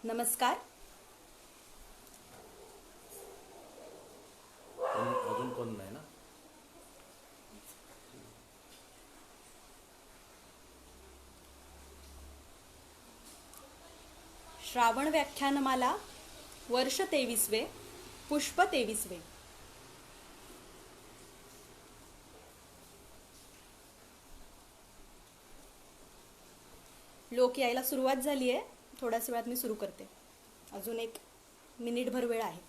नमस्कार. अजून कोण नाही ना? श्रावण व्याख्यानमाला वर्ष 23वे, पुष्प 23वे. लोक यायला सुरुवात झाली आहे. थोड्याच वेळात मी सुरू करते. अजून एक मिनिटभर वेळ आहे.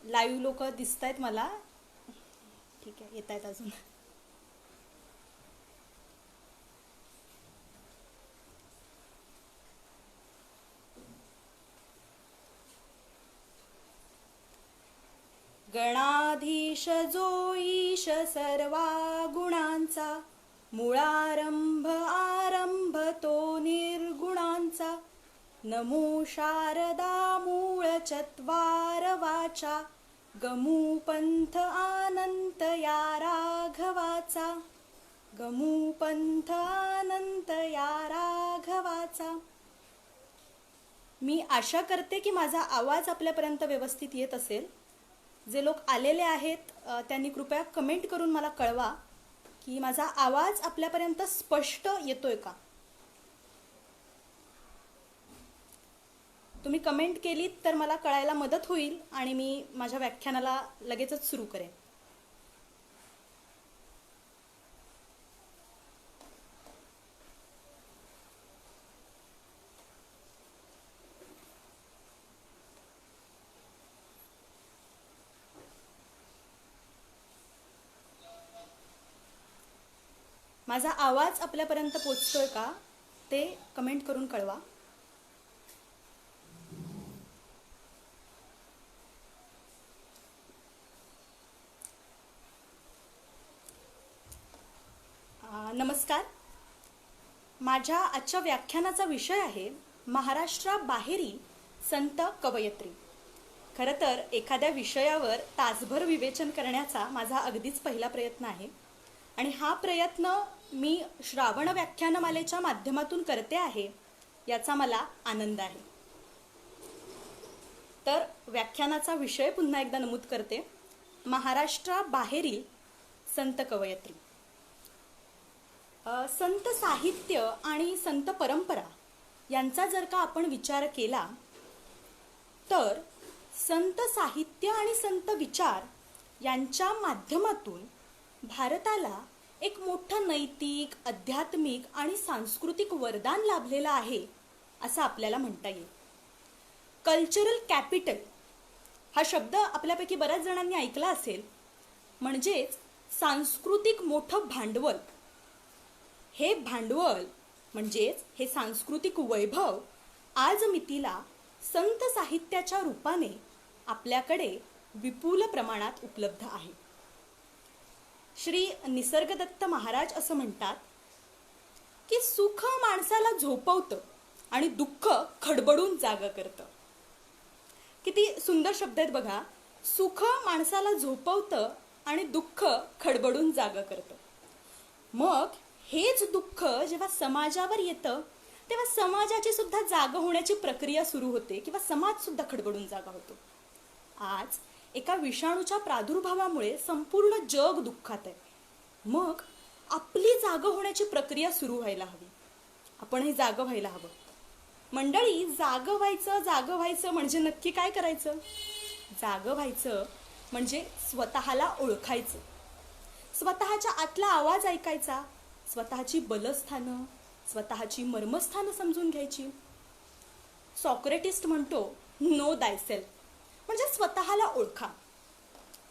लाईव्ह लोक दिसत आहेत मला. ठीक आहे, येत आहेत अजून. गणाधीश जो ईश सर्वा गुणांचा, मुळारंभ आरंभ तो निर्गुणांचा. नमो शारदा मूळ चत्वार वाचा, गमू पंथ आनंत या राघवाचा. गमू पंथ आनंत या राघवाचा. मी आशा करते की माझा आवाज आपल्यापर्यंत व्यवस्थित येत असेल. जे लोक आलेले आहेत त्यांनी कृपया कमेंट करून मला कळवा की माझा आवाज आपल्यापर्यंत स्पष्ट येतोय का. तुम्ही कमेंट केलीत तर मला कळायला मदत होईल आणि मी माझ्या व्याख्यानाला लगेचच सुरू करेन. माझा आवाज आपल्यापर्यंत पोचतोय का ते कमेंट करून कळवा. नमस्कार. माझ्या आजच्या व्याख्यानाचा विषय आहे महाराष्ट्राबाहेरी संत कवयित्री. खरं तर एखाद्या विषयावर तासभर विवेचन करण्याचा माझा अगदीच पहिला प्रयत्न आहे आणि हा प्रयत्न मी श्रावण व्याख्यानमालेच्या माध्यमातून करते आहे याचा मला आनंद आहे. तर व्याख्यानाचा विषय पुन्हा एकदा नमूद करते. महाराष्ट्राबाहेरील संत कवयित्री. संत साहित्य आणि संत परंपरा यांचा जर का आपण विचार केला तर संत साहित्य आणि संत विचार यांच्या माध्यमातून भारताला एक मोठं नैतिक, आध्यात्मिक आणि सांस्कृतिक वरदान लाभलेलं आहे असं आपल्याला म्हणता येईल. कल्चरल कॅपिटल हा शब्द आपल्यापैकी बऱ्याच जणांनी ऐकला असेल. म्हणजेच सांस्कृतिक मोठं भांडवल. हे भांडवल म्हणजेच हे सांस्कृतिक वैभव आज मितीला संत साहित्याच्या रूपाने आपल्याकडे विपुल प्रमाणात उपलब्ध आहे. श्री निसर्गदत्त महाराज असं म्हणतात की सुख माणसाला झोपवतं आणि दुःख खडबडून जागा करतं. किती सुंदर शब्द आहेत बघा. सुख माणसाला झोपवतं आणि दुःख खडबडून जागा करतं. मग हेच दुःख जेव्हा समाजावर येतं तेव्हा समाजाची सुद्धा जागा होण्याची प्रक्रिया सुरू होते किंवा समाज सुद्धा खडबडून जागा होतो. आज एका विषाणूच्या प्रादुर्भावामुळे संपूर्ण जग दुःखात आहे. मग आपली जागा होण्याची प्रक्रिया सुरू व्हायला हवी. आपणही जागा व्हायला हवं. मंडळी, जागा व्हायचं म्हणजे नक्की काय करायचं? जागा व्हायचं म्हणजे स्वतःला ओळखायचं, स्वतःच्या आतला आवाज ऐकायचा, स्वतःची बलस्थानं, स्वतःची मर्मस्थानं समजून घ्यायची. सॉक्रेटिस्ट म्हणतो नो दायसेल्फ, म्हणजे स्वतःला ओळखा,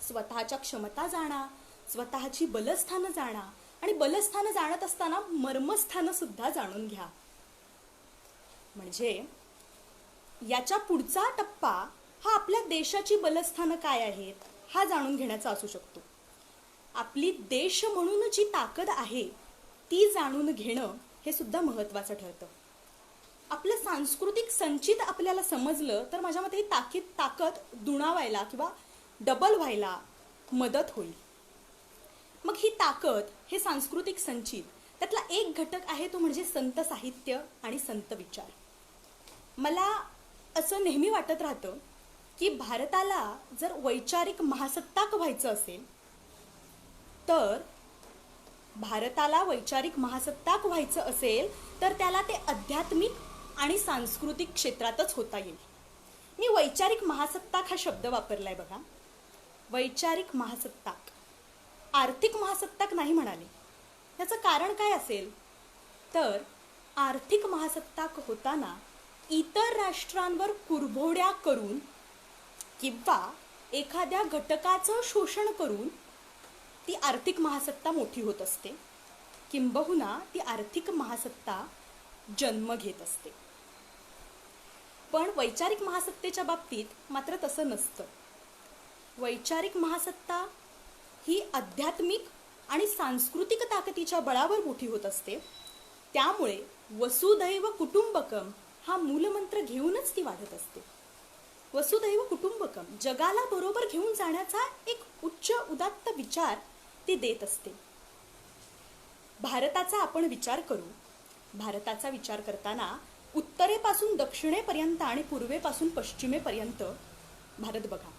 स्वतःच्या क्षमता जाणा, स्वतःची बलस्थानं जाणा आणि बलस्थानं जाणत असताना मर्मस्थानं सुद्धा जाणून घ्या. म्हणजे याच्या पुढचा टप्पा हा आपल्या देशाची बलस्थानं काय आहेत हा जाणून घेण्याचा असू शकतो. आपली देश म्हणून जी ताकद आहे ती जाणून घेणं हे सुद्धा महत्त्वाचं ठरतं. आपलं सांस्कृतिक संचित आपल्याला समजलं तर माझ्या मते ही ताकद दुणावायला किंवा डबल व्हायला मदत होईल. मग ही ताकद, हे सांस्कृतिक संचित, त्यातला एक घटक आहे तो म्हणजे संत साहित्य आणि संत विचार. मला असं नेहमी वाटत राहतं की भारताला जर वैचारिक महासत्ताक व्हायचं असेल तर त्याला ते आध्यात्मिक आणि सांस्कृतिक क्षेत्रातच होता येईल. मी वैचारिक महासत्ताक हा शब्द वापरलाय बघा. वैचारिक महासत्ताक, आर्थिक महासत्ताक नाही म्हणाले. याचं कारण काय असेल तर आर्थिक महासत्ताक होताना इतर राष्ट्रांवर कुरघोड्या करून किंवा एखाद्या घटकाचं शोषण करून ती आर्थिक महासत्ता मोठी होत असते, किंबहुना ती आर्थिक महासत्ता जन्म घेत असते. पण वैचारिक महासत्तेच्या बाबतीत मात्र तसं नसतं. वैचारिक महासत्ता ही आध्यात्मिक आणि सांस्कृतिक ताकदीच्या बळावर मोठी होत असते. त्यामुळे वसुधैव कुटुंबकम हा मूलमंत्र घेऊनच ती वाढत असते. वसुधैव कुटुंबकम, जगाला बरोबर घेऊन जाण्याचा एक उच्च उदात्त विचार ती देत असते. भारताचा आपण विचार करू. भारताचा विचार करताना उत्तरेपासून दक्षिणेपर्यंत आणि पूर्वेपासून पश्चिमेपर्यंत भारत बघा.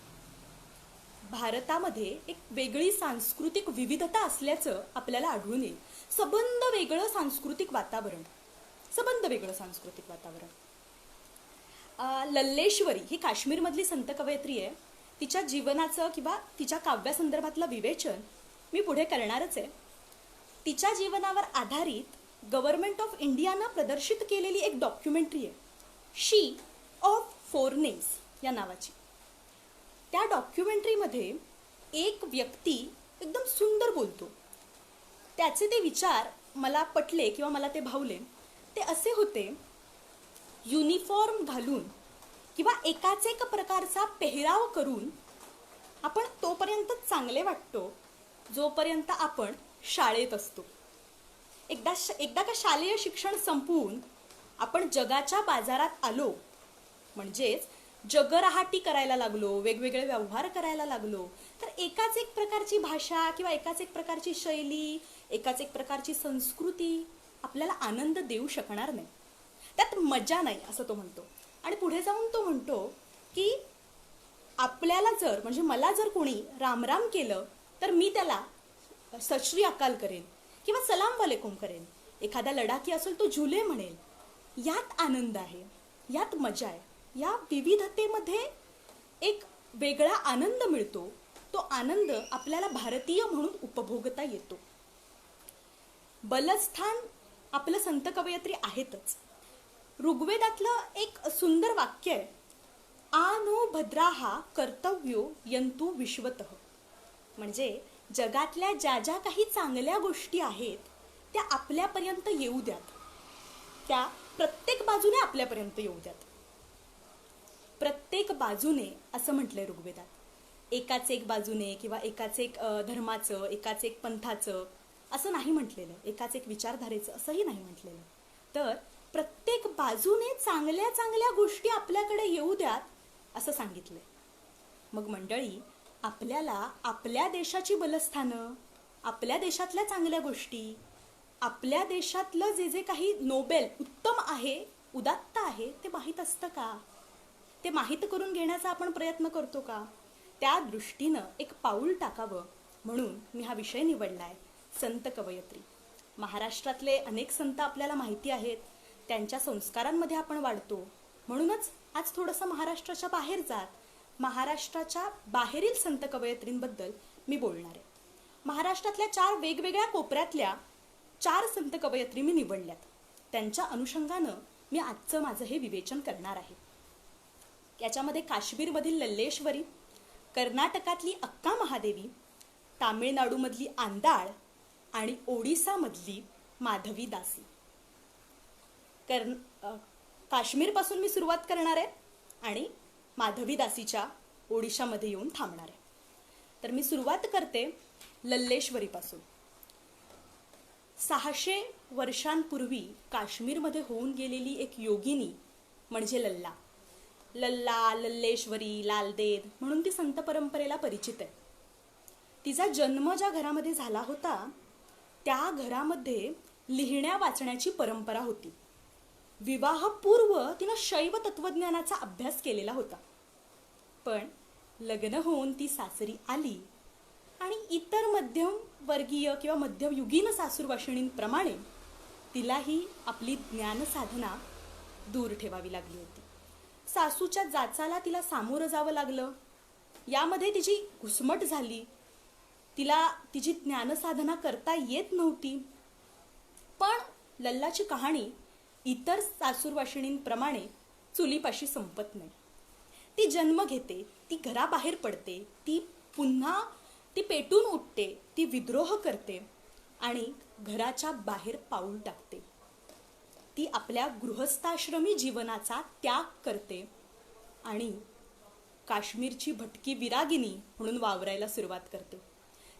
भारतामध्ये एक वेगळी सांस्कृतिक विविधता असल्याचं आपल्याला आढळून येईल. सबंध वेगळं सांस्कृतिक वातावरण. लल्लेश्वरी ही काश्मीरमधली संत कवयित्री आहे. तिच्या जीवनाचं किंवा तिच्या काव्यासंदर्भातलं विवेचन मी पुढे करणारच आहे. तिच्या जीवनावर आधारित गव्हर्नमेंट ऑफ इंडियानं प्रदर्शित केलेली एक डॉक्युमेंटरी आहे, शी ऑफ फोर नेम्स या नावाची. त्या डॉक्युमेंटरीमध्ये एक व्यक्ती एकदम सुंदर बोलतो. त्याचे ते विचार मला पटले किंवा मला ते भावले. ते असे होते, युनिफॉर्म घालून किंवा एकाच एक प्रकारचा पेहराव करून आपण तोपर्यंत चांगले वाटतो जोपर्यंत आपण शाळेत असतो. एकदा का शालेय शिक्षण संपवून आपण जगाच्या बाजारात आलो, म्हणजेच जगरहाटी करायला लागलो, वेगवेगळे व्यवहार करायला लागलो, तर एकाच एक प्रकारची भाषा किंवा एकाच एक प्रकारची शैली, एकाच एक प्रकारची संस्कृती आपल्याला आनंद देऊ शकणार नाही. त्यात मजा नाही असं तो म्हणतो. आणि पुढे जाऊन तो म्हणतो की आपल्याला जर, म्हणजे मला जर कोणी रामराम केलं तर मी त्याला सत श्री अकाल करेन किंवा सलाम वालेकुम करेन. एखादा लडाखी असेल तो झुले म्हणेल. यात आनंद आहे, यात मजा आहे. या विविधतेमध्ये एक वेगळा आनंद मिळतो. तो आनंद आपल्याला भारतीय म्हणून उपभोगता येतो. बलस्थान आपलं संत कवयित्री आहेतच. ऋग्वेदातलं एक सुंदर वाक्य आहे, आ नो भद्राहा कर्तव्यो यंतु विश्वतः. म्हणजे जगातल्या ज्या ज्या काही चांगल्या गोष्टी आहेत त्या आपल्यापर्यंत येऊ द्यात. त्या प्रत्येक बाजूने आपल्यापर्यंत येऊ द्यात. प्रत्येक बाजूने असं म्हटलंय ऋग्वेदात. एकाच एक बाजूने किंवा एकाच एक धर्माचं, एकाच एक पंथाचं असं नाही म्हटलेलं. एकाच एक विचारधारेचं असंही नाही म्हटलेलं. तर प्रत्येक बाजूने चांगल्या चांगल्या गोष्टी आपल्याकडे येऊ द्यात असं सांगितलंय. मग मंडळी, आपल्याला आपल्या देशाची बलस्थानं, आपल्या देशातल्या चांगल्या गोष्टी, आपल्या देशातलं जे जे काही नोबेल, उत्तम आहे, उदात्त आहे, ते माहीत असतं का? ते माहीत करून घेण्याचा आपण प्रयत्न करतो का? त्या दृष्टीनं एक पाऊल टाकावं म्हणून मी हा विषय निवडलाय, संत कवयित्री. महाराष्ट्रातले अनेक संत आपल्याला माहिती आहेत. त्यांच्या संस्कारांमध्ये आपण वाढतो. म्हणूनच आज थोडंसं महाराष्ट्राच्या बाहेर जात, महाराष्ट्राच्या बाहेरील संत कवयित्रींबद्दल मी बोलणार आहे. महाराष्ट्रातल्या 4 वेगवेगळ्या कोपऱ्यातल्या 4 संत कवयित्री मी निवडल्यात. त्यांच्या अनुषंगानं मी आजचं माझं हे विवेचन करणार आहे. याच्यामध्ये काश्मीरमधील लल्लेश्वरी, कर्नाटकातली अक्का महादेवी, तामिळनाडूमधली आंदाळ आणि ओडिसामधली माधवी दासी. काश्मीरपासून मी सुरुवात करणार आहे आणि माधवी दासीच्या ओडिशामध्ये येऊन थांबणार आहे. तर मी सुरुवात करते लल्लेश्वरीपासून. 600 वर्षांपूर्वी काश्मीरमध्ये होऊन गेलेली एक योगिनी म्हणजे लल्ला. लल्ला, लल्लेश्वरी, लालदेद म्हणून ती संत परंपरेला परिचित आहे. तिचा जन्म ज्या घरामध्ये झाला होता त्या घरामध्ये लिहिण्या वाचण्याची परंपरा होती. विवाहपूर्व तिनं शैव तत्वज्ञानाचा अभ्यास केलेला होता. पण लग्न होऊन ती सासरी आली आणि इतर मध्यम वर्गीय किंवा मध्ययुगीन सासूरवाशिणींप्रमाणे तिलाही आपली ज्ञानसाधना दूर ठेवावी लागली होती. सासूच्या जाचाला तिला सामोरं जावं लागलं. यामध्ये तिची घुसमट झाली. तिला तिची ज्ञानसाधना करता येत नव्हती. पण लल्लाची कहाणी इतर सासूरवाशिणींप्रमाणे चुलीपाशी संपत नाही. ती जन्म घेते, ती घराबाहेर पडते, ती पुन्हा पेटून उठते, ती विद्रोह करते आणि घराच्या बाहेर पाऊल टाकते. ती आपल्या गृहस्थाश्रमी जीवनाचा त्याग करते आणि काश्मीरची भटकी विरागिनी म्हणून वावरायला सुरुवात करते.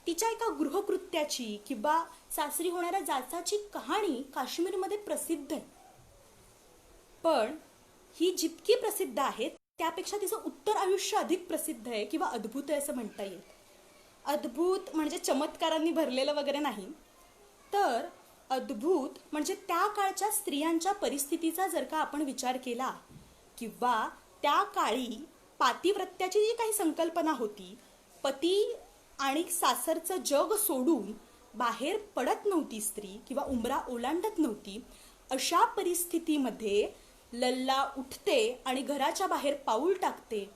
तिच्या एका गृहकृत्याची किंवा सासरी होणाऱ्या जाचाची कहाणी काश्मीरमध्ये प्रसिद्ध आहे. पण ही जितकी प्रसिद्ध आहे त्यापेक्षा तिचं उत्तर आयुष्य अधिक प्रसिद्ध आहे किंवा अद्भुत आहे असं म्हणता येईल. अद्भुत म्हणजे चमत्कारांनी भरलेलं वगैरे नाही, तर अद्भुत म्हणजे त्या काळच्या स्त्रियांच्या परिस्थितीचा जर का आपण विचार केला किंवा त्या काळी पातिव्रत्याची जी काही संकल्पना होती, पती आणि सासरचं जग सोडून बाहेर पडत नव्हती स्त्री किंवा उंबरा ओलांडत नव्हती, अशा परिस्थितीमध्ये लल्ला उठते आणि घराच्या बाहेर पाऊल टाकते.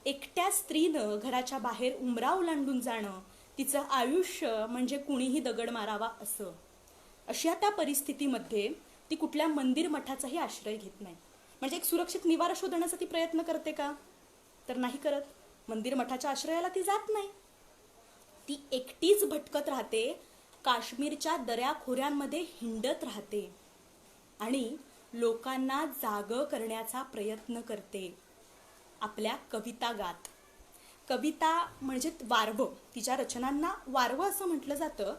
एकट्या स्त्रीनं घराच्या बाहेर उंबरा ओलांडून जाणं, तिचं आयुष्य म्हणजे कुणीही दगड मारावा असं. अशा त्या परिस्थितीमध्ये ती कुठल्या मंदिर मठाचाही आश्रय घेत नाही. म्हणजे एक सुरक्षित निवारा शोधण्याचा ती प्रयत्न करते का? तर नाही करत. मंदिर मठाच्या आश्रयाला ती जात नाही. ती एकटीच भटकत राहते, काश्मीरच्या दऱ्याखोऱ्यांमध्ये हिंडत राहते आणि लोकांना जागं करण्याचा प्रयत्न करते. आपल्या कविता गात. कविता म्हणजे वारवं. तिच्या रचनांना वारवं असं म्हटलं जातं.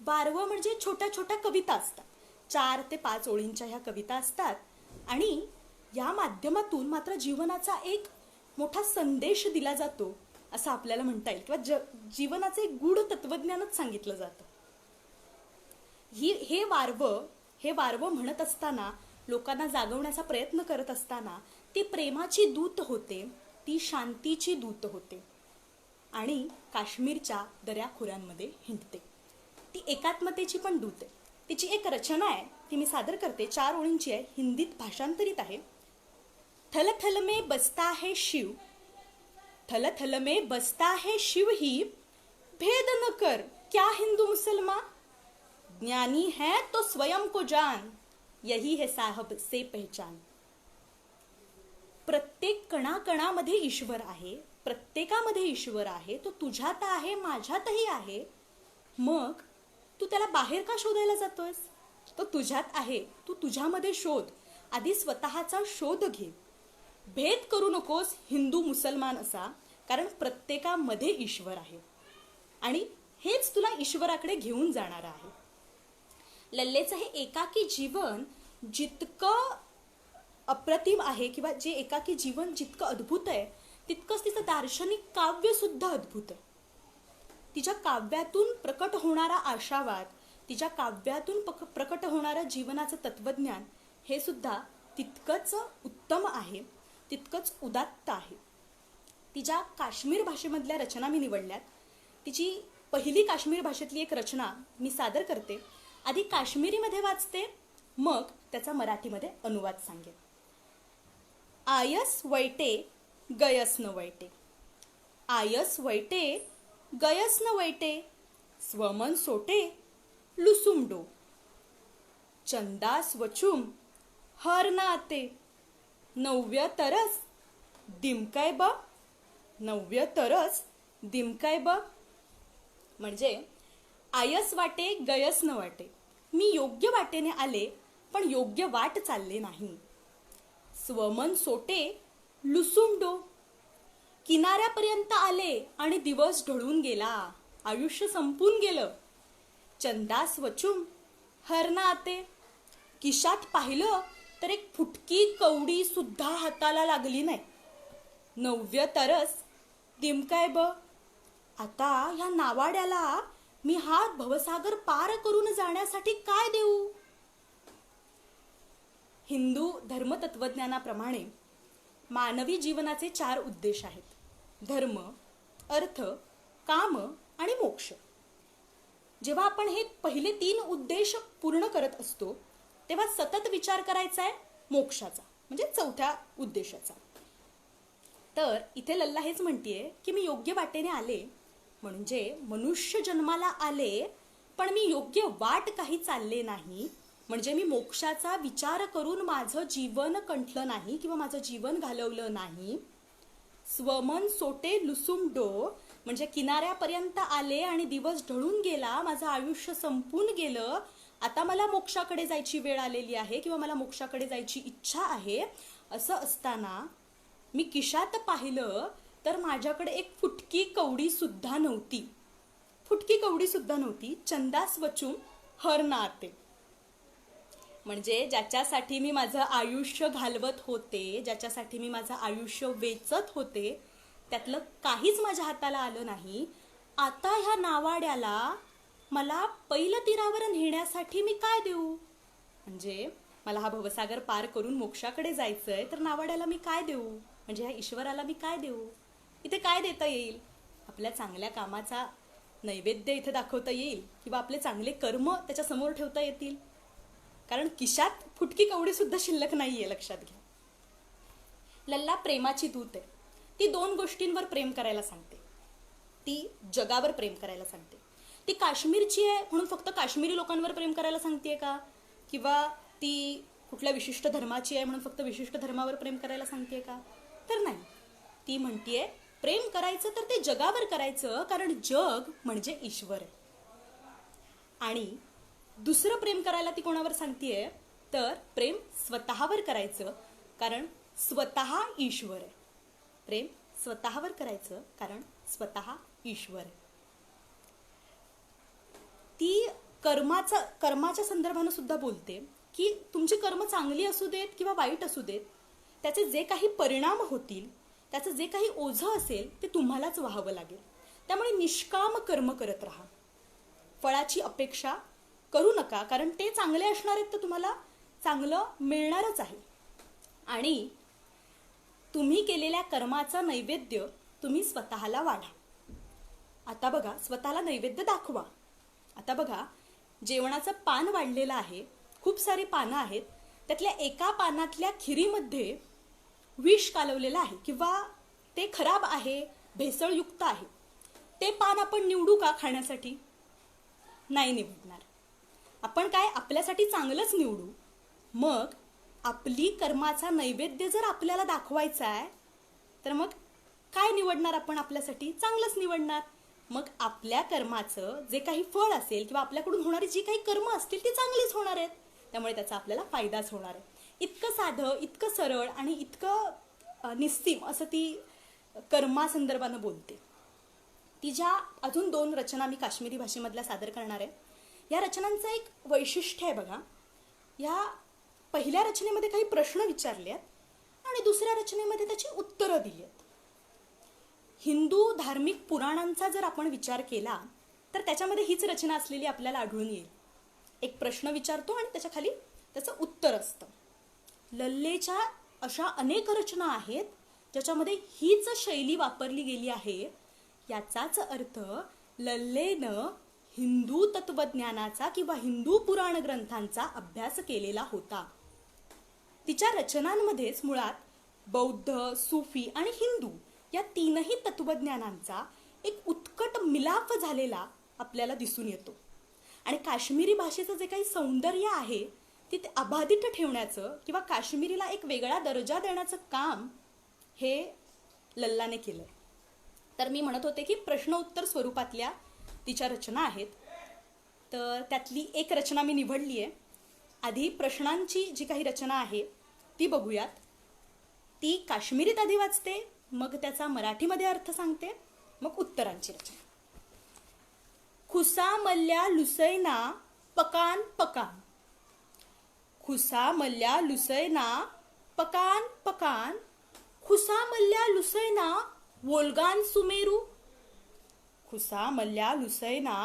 वारवं म्हणजे छोट्या छोट्या कविता असतात. 4 ते 5 ओळींच्या ह्या कविता असतात आणि या माध्यमातून मात्र जीवनाचा एक मोठा संदेश दिला जातो असं आपल्याला म्हणता येईल किंवा जीवनाचं एक गूढ तत्वज्ञानच सांगितलं जातं. हे वारवं म्हणत असताना, लोकांना जागवण्याचा प्रयत्न करत असताना ती प्रेमाची दूत होते, ती शांतीची दूत होते आणि काश्मीरच्या दऱ्याखोऱ्यांमध्ये हिंडते. ती एकात्मतेची पण दूत आहे. तिची एक रचना आहे, ती मी सादर करते. 4 ओळींची आहे, हिंदीत भाषांतरित आहे. थल थल में बसता है शिव, थल थल में बसता है शिव ही, भेद न कर क्या हिंदू मुसलमान, ज्ञानी है तो स्वयं को जान, यही है साहब से पहचान. प्रत्येक कणाकणामध्ये ईश्वर आहे, प्रत्येकामध्ये ईश्वर आहे. तो तुझ्यात आहे, माझ्यातही आहे. मग तू त्याला बाहेर का शोधायला जातोयस? तो तुझ्यात आहे, तू तुझ्यामध्ये शोध. आधी स्वतःचा शोध घे. भेद करू नकोस हिंदू मुसलमान असा, कारण प्रत्येकामध्ये ईश्वर आहे आणि हेच तुला ईश्वराकडे घेऊन जाणार आहे. लल्लेचं हे एकाकी जीवन जितकं अप्रतिम आहे किंवा जे एकाकी जीवन जितकं अद्भुत आहे, तितकंच तिचं दार्शनिक काव्य सुद्धा अद्भुत आहे. तिच्या काव्यातून प्रकट होणारा आशावाद, तिच्या काव्यातून प्रकट होणारं जीवनाचं तत्वज्ञान हे सुद्धा तितकंच उत्तम आहे, तितकंच उदात्त आहे. तिच्या काश्मीर भाषेमधल्या रचना मी निवडल्यात. तिची पहिली काश्मीर भाषेतली एक रचना मी सादर करते. आधी काश्मीरीमध्ये वाचते, मग त्याचा मराठीमध्ये अनुवाद सांगेन. आयस वैटे गयस न वैटे, आयस वैटे गयस न वैटे, स्वमन सोटे लुसुमडो, चंदास वचुम हर ना आते, नव्य तरस दिमकाय ब, नव्य तरस दिमकाय ब. म्हणजे आयस वाटे गयस न वाटे, मी योग्य वाटेने आले पण योग्य वाट चालले नाही. स्वमन सोटे लुसुमडो, किनाऱ्यापर्यंत आले आणि दिवस ढळून गेला, आयुष्य संपून गेलं. चंदास वचुम हर ना आते. किशात पाहिलं तर एक फुटकी कवडी सुद्धा हाताला लागली नाही. 9 तरस दिमकाय ब. आता ह्या नावाड्याला मी हा भवसागर पार करून जाण्यासाठी काय देऊ? हिंदू धर्मतत्वज्ञानाप्रमाणे मानवी जीवनाचे 4 उद्देश आहेत: धर्म, अर्थ, काम आणि मोक्ष. जेव्हा आपण हे पहिले 3 उद्देश पूर्ण करत असतो तेव्हा सतत विचार करायचा आहे मोक्षाचा, म्हणजे 4थ्या उद्देशाचा. तर इथे लल्ला हेच म्हणतीये की मी योग्य वाटेने आले, म्हणजे मनुष्य जन्माला आले, पण मी योग्य वाट काही चालले नाही, म्हणजे मी मोक्षाचा विचार करून माझं जीवन कंठलं नाही किंवा माझं जीवन घालवलं नाही. स्वमन सोटे लुसुम डो, म्हणजे किनाऱ्यापर्यंत आले आणि दिवस ढळून गेला, माझं आयुष्य संपून गेलं, आता मला मोक्षाकडे जायची वेळ आलेली आहे किंवा मला मोक्षाकडे जायची इच्छा आहे. असं असताना मी किशात पाहिलं तर माझ्याकडे एक फुटकी कवडी सुद्धा नव्हती. फुटकी कवडी सुद्धा नव्हती. चंदास वचून हर ना आते, म्हणजे ज्याच्यासाठी मी माझं आयुष्य घालवत होते, ज्याच्यासाठी मी माझं आयुष्य वेचत होते, त्यातलं काहीच माझ्या हाताला आलं नाही. आता ह्या नावाड्याला मला पहिलं तीरावर नेण्यासाठी मी काय देऊ? म्हणजे मला हा भवसागर पार करून मोक्षाकडे जायचंय, तर नावाड्याला मी काय देऊ? म्हणजे ह्या ईश्वराला मी काय देऊ? इथे काय देता येईल? आपल्या चांगल्या कामाचा नैवेद्य इथे दाखवता येईल किंवा आपले चांगले कर्म त्याच्या समोर ठेवता येतील, कारण किशात फुटकी कवडी सुद्धा शिल्लक नाहीये. लक्षात घ्या. लल्ला प्रेमाची दूत आहे. ती 2 गोष्टींवर प्रेम करायला सांगते. ती जगावर प्रेम करायला सांगते. ती काश्मीरची आहे म्हणून फक्त काश्मीरी लोकांवर प्रेम करायला सांगतेय का? किंवा ती कुठल्या विशिष्ट धर्माची आहे म्हणून फक्त विशिष्ट धर्मावर प्रेम करायला सांगतेय का? तर नाही. ती म्हणतीये प्रेम करायचं तर ते जगावर करायचं, कारण जग म्हणजे ईश्वर आहे. आणि दुसरं प्रेम करायला ती कोणावर सांगतेय? तर प्रेम स्वतःवर करायचं, कारण स्वतः ईश्वर आहे. प्रेम स्वतःवर करायचं, कारण स्वतः ईश्वर आहे. ती कर्माच्या संदर्भानं सुद्धा बोलते की तुमची कर्म चांगली असू देत किंवा वाईट असू देत, त्याचे जे काही परिणाम होतील, त्याचं जे काही ओझं असेल ते तुम्हालाच व्हावं लागेल. त्यामुळे निष्काम कर्म करत राहा. फळाची अपेक्षा करू नका, कारण ते चांगले असणार आहेत तर तुम्हाला चांगलं मिळणारच आहे. आणि तुम्ही केलेल्या कर्माचं नैवेद्य तुम्ही स्वतःला वाढा. आता बघा, स्वतःला नैवेद्य दाखवा. आता बघा, जेवणाचं पान वाढलेलं आहे, खूप सारी पानं आहेत, त्यातल्या एका पानातल्या खिरीमध्ये विष कालवलेलं आहे किंवा ते खराब आहे, भेसळयुक्त आहे. ते पान आपण निवडू का खाण्यासाठी? नाही निवडणार. आपण काय आपल्यासाठी चांगलंच निवडू. मग आपली कर्माचा नैवेद्य जर आपल्याला दाखवायचा आहे तर मग काय निवडणार आपण? आपल्यासाठी चांगलंच निवडणार. मग आपल्या कर्माचं जे काही फळ असेल किंवा आपल्याकडून होणारी जी काही कर्म असतील ती चांगलीच होणार आहेत, त्यामुळे त्याचा आपल्याला फायदाच होणार आहे. इतकं साधं, इतकं सरळ आणि इतकं निस्सीम असं ती कर्मासंदर्भानं बोलते. ती ज्या अजून 2 रचना मी काश्मीरी भाषेमधल्या सादर करणार आहे. या रचनांचं एक वैशिष्ट्य आहे बघा. या पहिल्या रचनेमध्ये काही प्रश्न विचारले आहेत आणि दुसऱ्या रचनेमध्ये त्याची उत्तरं दिली आहेत. हिंदू धार्मिक पुराणांचा जर आपण विचार केला तर त्याच्यामध्ये हीच रचना असलेली आपल्याला आढळून येईल. एक प्रश्न विचारतो आणि त्याच्या खाली त्याचं उत्तर असतं. लल्लेच्या अशा अनेक रचना आहेत ज्याच्यामध्ये हीच शैली वापरली गेली आहे. याचाच अर्थ लल्लेनं हिंदू तत्वज्ञानाचा किंवा हिंदू पुराण ग्रंथांचा अभ्यास केलेला होता. तिच्या रचनांमध्येच मुळात बौद्ध, सूफी आणि हिंदू या 3ही तत्वज्ञानांचा एक उत्कट मिलाफ झालेला आपल्याला दिसून येतो. आणि काश्मीरी भाषेचं जे काही सौंदर्य आहे ते अबाधित ठेवण्याचं किंवा काश्मीरीला एक वेगळा दर्जा देण्याचं काम हे लल्लाने केलं. तर मी म्हणत होते की प्रश्न उत्तर स्वरूपातल्या तिच्या रचना आहेत. तर त्यातली एक रचना मी निवडली आहे. आधी प्रश्नांची जी काही रचना आहे ती बघूयात. ती काश्मीरीत आधी वाचते, मग त्याचा मराठीमध्ये अर्थ सांगते, मग उत्तरांची रचना. खुसा मल्ल्या लुसैना पकान पकान. खुसा मल्ल्या लुसैना पकान पकान. खुसा मल्ल्या लुसैना वोल्गान सुमेरू. खुसा मल्ल्या लुसैना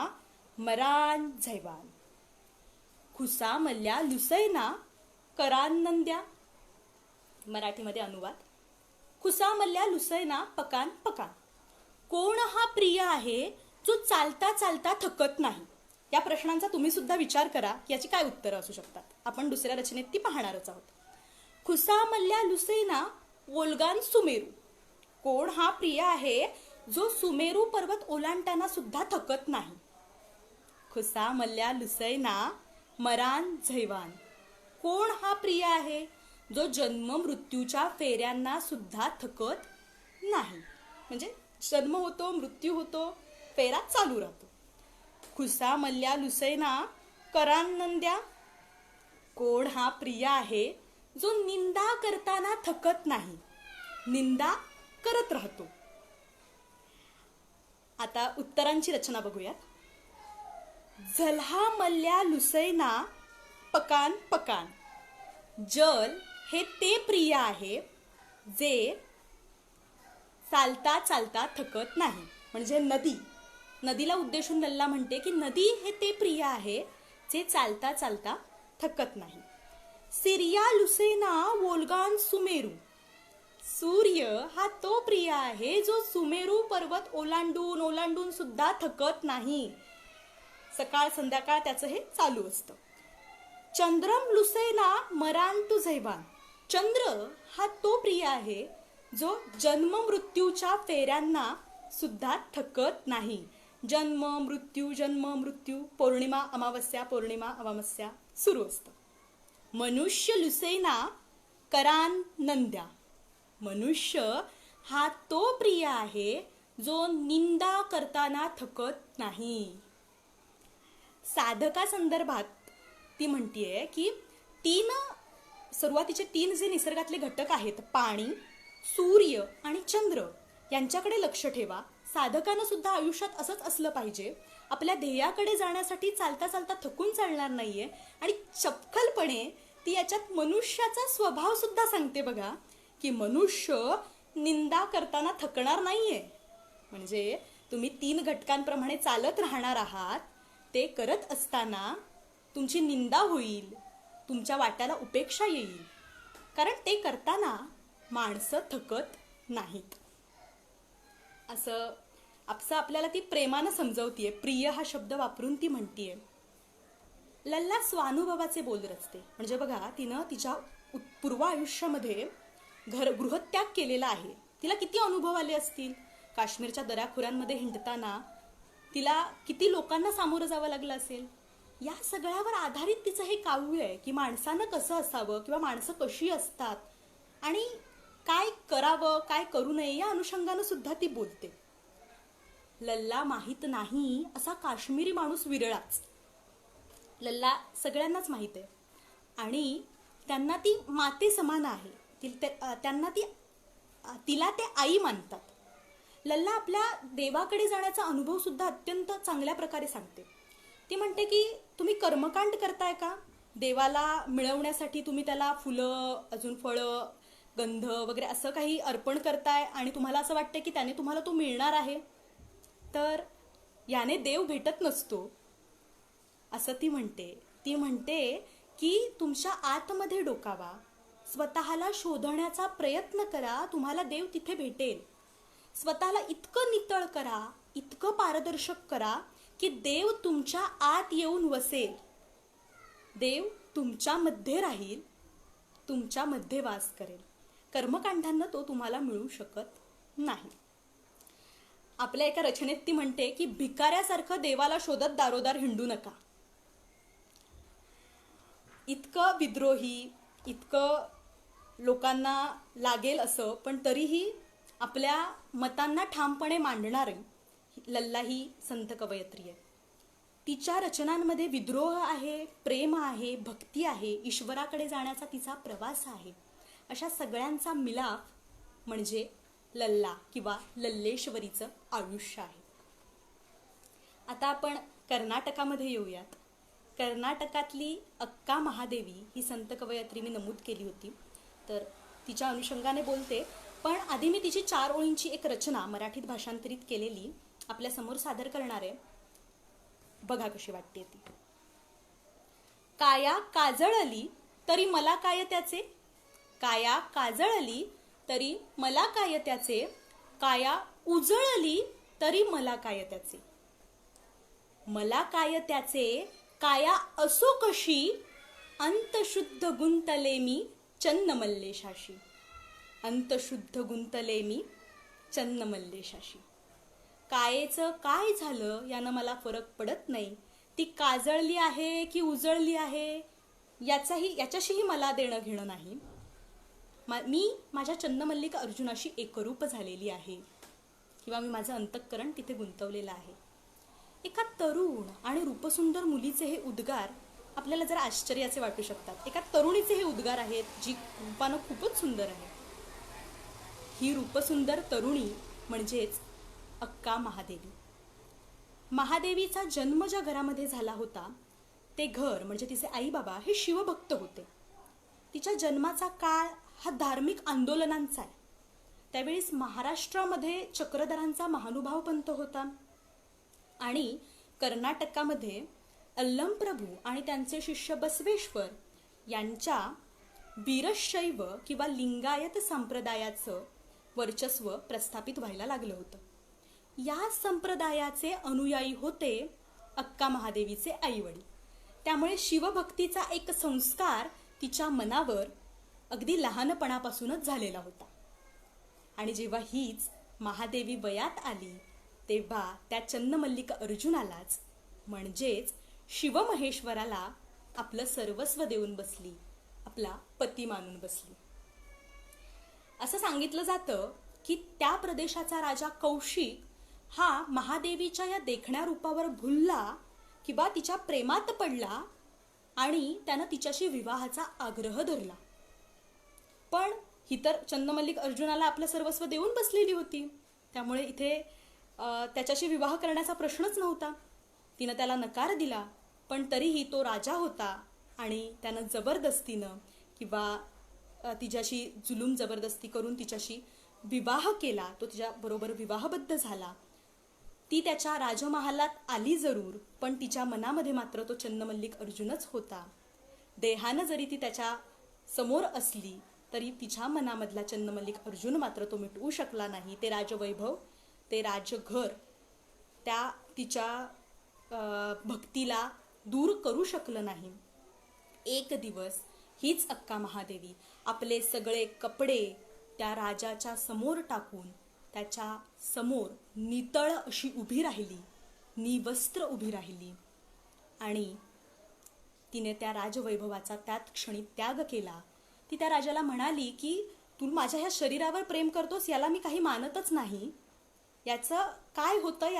मरान झैवान. खुसा मल्ल्या लुसैना करान नंद्या. मराठीमध्ये अनुवाद. खुसा मल्ल्या लुसैना पकान पकान. कोण हा प्रिय आहे जो चालता चालता थकत नाही. या प्रश्नांचा तुम्ही सुद्धा विचार करा की याची काय उत्तरं असू शकतात. आपण दुसऱ्या रचनेत ती पाहणारच आहोत. खुसा मल्ल्या लुसैना वोल्गान सुमेरू. कोण हा प्रिय आहे जो सुमेरू पर्वत ओलांडताना सुद्धा थकत नाही. खुसा मल्ल्या लुसैना मरान झैवान. कोण हा प्रिय आहे जो जन्म मृत्यूच्या फेऱ्यांना सुद्धा थकत नाही. म्हणजे जन्म होतो, मृत्यू होतो, फेरा चालू राहतो. खुसा मल्ल्या लुसैना करान नंद्या. कोण हा प्रिय आहे जो निंदा करताना थकत नाही, निंदा करत राहतो. आता उत्तरांची रचना बघूयात. झल्हा मल्ल्या लुसैना पकान पकान. जल हे ते प्रिय आहे जे चालता चालता थकत नाही. म्हणजे नदी, नदीला उद्देशून लल्ला म्हणते की नदी हे ते प्रिय आहे जे चालता चालता थकत नाही. सिरिया लुसैना वोल्गान सुमेरू. सूर्य हा तो प्रिय आहे जो सुमेरू पर्वत ओलांडून ओलांडून सुद्धा थकत नाही. सकाळ संध्याकाळ त्याचं हे चालू असतं. चंद्रम लुसैना मरांतू झैवान. चंद्र हा तो प्रिय आहे जो जन्म मृत्यूच्या फेऱ्यांना सुद्धा थकत नाही. जन्म मृत्यू, पौर्णिमा अमावस्या, पौर्णिमा अमावस्या सुरू असतं. मनुष्य लुसैना करान नंद्या. मनुष्य हा तो प्रिय आहे जो निंदा करताना थकत नाही. साधका संदर्भात ती म्हणतीये की सुरुवातीचे 3 जे निसर्गातले घटक आहेत, पाणी, सूर्य आणि चंद्र, यांच्याकडे लक्ष ठेवा. साधकानं सुद्धा आयुष्यात असंच असलं पाहिजे. आपल्या ध्येयाकडे जाण्यासाठी चालता चालता थकून चालणार नाहीये. आणि चपखलपणे ती याच्यात मनुष्याचा स्वभाव सुद्धा सांगते बघा, की मनुष्य निंदा करताना थकणार नाहीये. म्हणजे तुम्ही 3 घटकांप्रमाणे चालत राहणार आहात. ते करत असताना तुमची निंदा होईल, तुमच्या वाट्याला उपेक्षा येईल, कारण ते करताना माणसं थकत नाहीत. असं आपल्याला ती प्रेमानं समजवतीये. प्रिय हा शब्द वापरून ती म्हणतीये. लल्ला स्वानुभवाचे बोल रचते. म्हणजे बघा, तिनं तिच्या पूर्व आयुष्यामध्ये गृहत्याग केलेला आहे. तिला किती अनुभव आले असतील. काश्मीरच्या दऱ्याखोऱ्यांमध्ये हिंडताना तिला किती लोकांना सामोरं जावं लागलं असेल. या सगळ्यावर आधारित तिचं हे काव्य आहे की माणसानं कसं असावं किंवा माणसं कशी असतात आणि काय करावं काय करू नये या अनुषंगानं सुद्धा ती बोलते. लल्ला माहीत नाही असा काश्मीरी माणूस विरळाच. लल्ला सगळ्यांनाच माहीत आहे आणि त्यांना ती माते समान आहे. तिला ते आई मानतात. लल्ला आपल्या देवाकडे जाण्याचा अनुभव सुद्धा अत्यंत चांगल्या प्रकारे सांगते. ती म्हणते की तुम्ही कर्मकांड करताय का, देवाला मिळवण्यासाठी तुम्ही त्याला फुलं, अजून फळं, गंध वगैरे असं काही अर्पण करताय आणि तुम्हाला असं वाटतं की त्याने तुम्हाला तो मिळणार आहे, तर याने देव भेटत नसतो असं ती म्हणते. ती म्हणते की तुमच्या आतमध्ये डोकावा, स्वतःला शोधण्याचा प्रयत्न करा, तुम्हाला देव तिथे भेटेल. स्वतःला इतकं नितळ करा, इतकं पारदर्शक करा की देव तुमच्या आत येऊन वसेल. देव तुमच्यामध्ये राहील, तुमच्यामध्ये वास करेल. कर्मकांडांना तो तुम्हाला मिळू शकत नाही. आपल्या एका रचनेत ती म्हणते की भिकाऱ्यासारखं देवाला शोधत दारोदार हिंडू नका. इतकं विद्रोही, इतकं लोकांना लागेल असं, पण तरीही आपल्या मतांना ठामपणे मांडणारी लल्ला ही संत कवयित्री आहे. तिच्या रचनांमध्ये विद्रोह आहे, प्रेम आहे, भक्ती आहे, ईश्वराकडे जाण्याचा तिचा प्रवास आहे. अशा सगळ्यांचा मिलाफ म्हणजे लल्ला किंवा लल्लेश्वरीचं आयुष्य आहे. आता आपण कर्नाटकामध्ये येऊयात. कर्नाटकातली अक्का महादेवी ही संत कवयित्री मी नमूद केली होती, तर तिच्या अनुषंगाने बोलते. पण आधी मी तिची 4 ओळींची एक रचना मराठीत भाषांतरित केलेली आपल्यासमोर सादर करणार आहे. बघा कशी वाटते ती. काया काजळली तरी मला काय त्याचे, काया काजळली तरी मला काय त्याचे, काया उजळली तरी मला काय त्याचे, मला काय त्याचे, काया असो कशी, अंतशुद्ध गुंतले मी चन्नमल्लेशाशी, अंतशुद्ध गुंतले मी चन्नमल्लेशाशी. कायेचं काय झालं यानं मला फरक पडत नाही, ती काजळली आहे की उजळली आहे याच्याशीही मला देणं घेणं नाही. मी माझ्या चन्नमल्लिका अर्जुनाशी एकरूप झालेली आहे, किंवा मी माझं अंतःकरण तिथे गुंतवलेलं आहे. एका तरुण आणि रूपसुंदर मुलीचे हे उद्गार आपल्याला जरा आश्चर्याचे वाटू शकतात. एका तरुणीचे हे उद्गार आहेत जी रूपानं खूपच सुंदर आहे. ही रूपसुंदर तरुणी म्हणजेच अक्का महादेवी. महादेवीचा जन्म ज्या घरामध्ये झाला होता ते घर म्हणजे तिचे आई बाबा हे शिवभक्त होते. तिच्या जन्माचा काळ हा धार्मिक आंदोलनांचा आहे. त्यावेळेस महाराष्ट्रामध्ये चक्रधरांचा महानुभाव पंथ होता आणि कर्नाटकामध्ये अल्लमप्रभू आणि त्यांचे शिष्य बसवेश्वर यांच्या वीरशैव किंवा लिंगायत संप्रदायाचं वर्चस्व प्रस्थापित व्हायला लागलं होतं. या संप्रदायाचे अनुयायी होते अक्का महादेवीचे आईवडील. त्यामुळे शिवभक्तीचा एक संस्कार तिच्या मनावर अगदी लहानपणापासूनच झालेला होता. आणि जेव्हा हीच महादेवी वयात आली तेव्हा त्या चन्नमल्लिका अर्जुनालाच म्हणजेच शिवमहेश्वराला आपलं सर्वस्व देऊन बसली, आपला पती मानून बसली. असं सांगितलं जातं की त्या प्रदेशाचा राजा कौशिक हा महादेवीच्या या देखण्या रूपावर भुलला किंवा तिच्या प्रेमात पडला आणि त्यानं तिच्याशी विवाहाचा आग्रह धरला. पण ही तर चन्नमल्लिका अर्जुनाला आपलं सर्वस्व देऊन बसलेली होती, त्यामुळे इथे त्याच्याशी विवाह करण्याचा प्रश्नच नव्हता. तिनं त्याला नकार दिला, पण तरीही तो राजा होता आणि त्यानं जबरदस्तीनं किंवा तिच्याशी जुलूम जबरदस्ती करून तिच्याशी विवाह केला. तो तिच्याबरोबर विवाहबद्ध झाला. ती त्याच्या राजमहालात आली जरूर, पण तिच्या मनामध्ये मात्र तो चन्नमल्लिका अर्जुनच होता. देहानं जरी ती त्याच्या समोर असली तरी तिच्या मनामधला चन्नमल्लिका अर्जुन मात्र तो मिटवू शकला नाही. ते राजवैभव, ते राजघर त्या तिच्या भक्तीला दूर करू शकलं नाही. एक दिवस हीच अक्का महादेवी आपले सगळे कपडे त्या राजाच्या समोर टाकून त्याच्या समोर नितळ अशी उभी राहिली, निवस्त्र उभी राहिली आणि तिने त्या राजवैभवाचा त्यात क्षणी त्याग केला. ती त्या राजाला म्हणाली की तू माझ्या ह्या शरीरावर प्रेम करतोस याला मी काही मानतच नाही, याचं काय होतं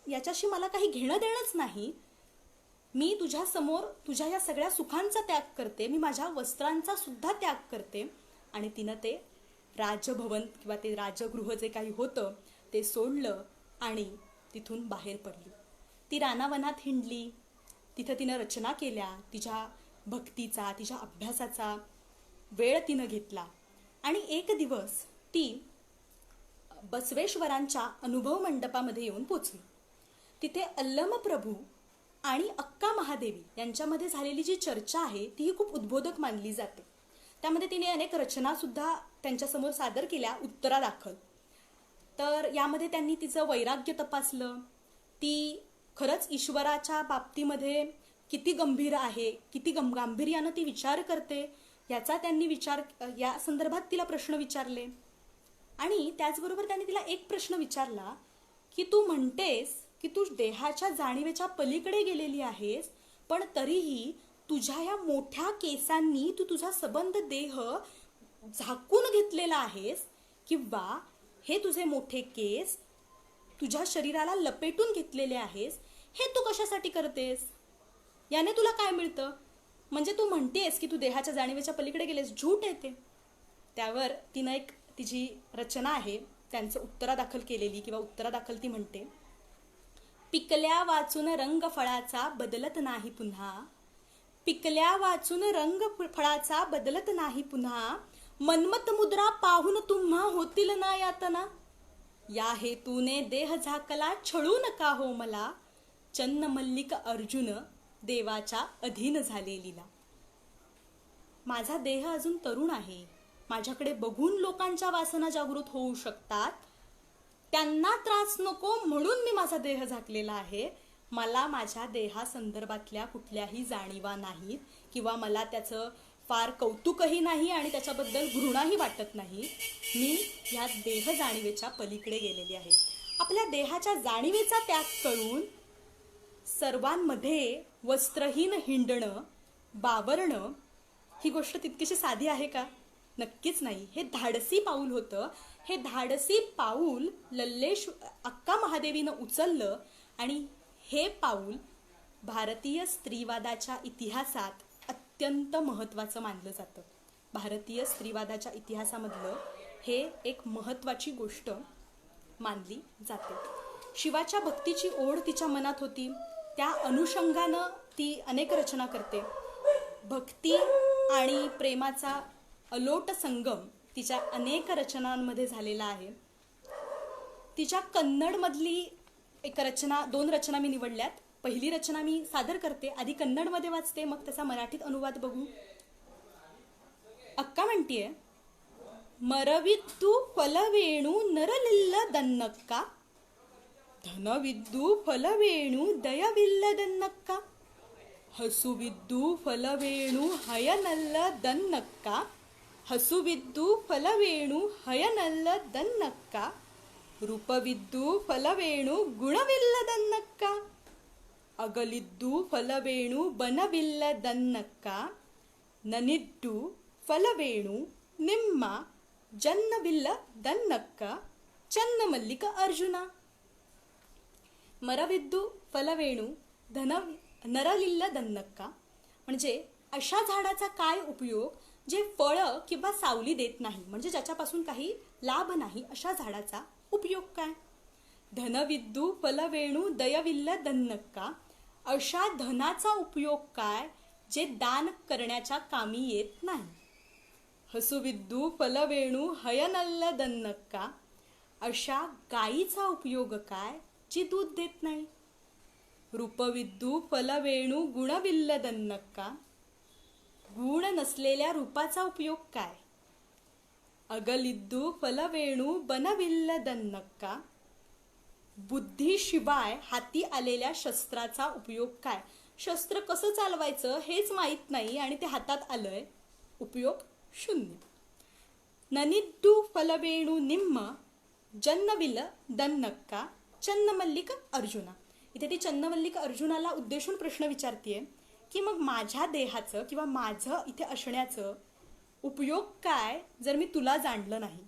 याच्याशी मला काही घेणं देणंच नाही. मी तुझ्या समोर तुझ्या या सगळ्या सुखांचा त्याग करते, मी माझ्या वस्त्रांचा सुद्धा त्याग करते. आणि तिनं ते राजभवन किंवा ते राजगृह जे काही होतं ते सोडलं आणि तिथून बाहेर पडली. ती रानावनात हिंडली, तिथं तिनं रचना केल्या. तिच्या भक्तीचा, तिच्या अभ्यासाचा वेळ तिनं घेतला आणि एक दिवस ती बसवेश्वरांच्या अनुभव मंडपामध्ये येऊन पोचली. तिथे अल्लमप्रभू आणि अक्का महादेवी यांच्यामध्ये झालेली जी चर्चा आहे ती खूप उद्बोधक मानली जाते. त्यामध्ये तिने अनेक रचना सुद्धा त्यांच्यासमोर सादर केल्या उत्तरादाखल. तर यामध्ये त्यांनी तिचं वैराग्य तपासलं, ती खरंच ईश्वराच्या बाबतीमध्ये किती गंभीर आहे, किती गांभीर्यानं ती विचार करते याचा त्यांनी या संदर्भात तिला प्रश्न विचारले. आणि त्याचबरोबर त्यांनी तिला एक प्रश्न विचारला की तू म्हणतेस की तू देहाच्या जाणीवेच्या पलीकडे गेलेली आहेस, पण तरीही तुझ्या या मोठ्या केसांनी तू तुझा सबंध देह झाकून घेतलेला आहेस, किंवा हे तुझे मोठे केस तुझ्या शरीराला लपेटून घेतलेले आहेस, हे तू कशासाठी करतेस, याने तुला काय मिळतं, म्हणजे तू म्हणतेस की तू देहाच्या जाणीवेच्या पलीकडे गेलेस, झूट येते. त्यावर तिनं एक तिची रचना आहे त्यांचं उत्तरादाखल केलेली किंवा उत्तरादाखल ती म्हणते पिकल्या वाचून रंग फळाचा बदलत नाही पुन्हा, पिकल्या वाचून रंग फळाचा बदलत नाही पुन्हा, मनमत मुद्रा पाहून तुम्हा होतील ना यातना, या हेतूने देह झाकला छळू नका हो मला, चन्न मल्लिक अर्जुन देवाच्या अधीन झालेलीला. माझा देह अजून तरुण आहे, माझ्याकडे बघून लोकांच्या वासना जागृत होऊ शकतात, त्यांना त्रास नको म्हणून मी माझा देह झाकलेला आहे. मला माझ्या देहासंदर्भातल्या कुठल्याही जाणीवा नाहीत किंवा मला त्याचं फार कौतुकही नाही आणि त्याच्याबद्दल घृणाही वाटत नाही. मी या देह जाणीवेच्या पलीकडे गेलेली आहे. आपल्या देहाच्या जाणीवेचा त्याग करून सर्वांमध्ये वस्त्रहीन हिंडणं, बावरणं ही गोष्ट तितकीशी साधी आहे का? नक्कीच नाही. हे धाडसी पाऊल होतं. हे धाडसी पाऊल लल्लेश अक्का महादेवीनं उचललं आणि हे पाऊल भारतीय स्त्रीवादाच्या इतिहासात अत्यंत महत्त्वाचं मानलं जातं. भारतीय स्त्रीवादाच्या इतिहासामधलं हे एक महत्त्वाची गोष्ट मानली जाते. शिवाच्या भक्तीची ओढ तिच्या मनात होती, त्या अनुषंगानं ती अनेक रचना करते. भक्ती आणि प्रेमाचा अलोट संगम तिच्या अनेक रचनांमध्ये झालेला आहे. तिच्या कन्नडमधली एक रचना, 2 रचना मी निवडल्यात. पहिली रचना मी सादर करते, आधी कन्नडमध्ये वाचते, मग त्याचा मराठीत अनुवाद बघू. अक्का म्हणतीये, मरविद्दू फलवेणू नरलिल्ल दन्नक्का, धनविद्दू फलवेणू दयविल्ल दन्नक्का, हसुविद्दू फलवेणू हयनल्ल दन्नक्का, हसुविद्दू फलवेणू हयनल्ल दन्नक्का, रूपविद्दू फलवेणू गुणविल्ल दन्नक्का, अगलिद्दू फलवेणू बनविल्ल दन्नक्का, ननिद्दू फलवेणू निम्मा जन्नविल्ल दन्नक्का, चन्न मल्लिक अर्जुना. मरविद्दू फलवेणू नरलिल्ल दन्नक्का म्हणजे अशा झाडाचा काय उपयोग जे फळं किंवा सावली देत नाही, म्हणजे ज्याच्यापासून काही लाभ नाही, अशा झाडाचा उपयोग काय? धनविद्दू फलवेणू दयविल्ल दन्नक्का, अशा धनाचा उपयोग काय जे दान करण्याच्या कामी येत नाही. हसुविद्दू फलवेणू हयनल्ल दन्नक्का, अशा गायीचा उपयोग काय जी दूध देत नाही. रूपविद्दू फलवेणू गुणविल्ल दन्नक्का, गुण नसलेल्या रूपाचा उपयोग काय. अगलिद्दू फलवेणू बनविल्ल दन्नक्का, बुद्धीशिवाय हाती आलेल्या शस्त्राचा उपयोग काय. शस्त्र कसं चालवायचं हेच माहीत नाही आणि ते हातात आलंय, उपयोग शून्य. ननिद्दू फलवेणू निम्म जन्नविल्ल दन्नक्का, चन्नमल्लिक अर्जुना. इथे ती चन्नमल्लिक अर्जुनाला उद्देशून प्रश्न विचारतीये की मग माझ्या देहाचं किंवा माझं इथे असण्याचं उपयोग काय जर मी तुला जाणलं नाही.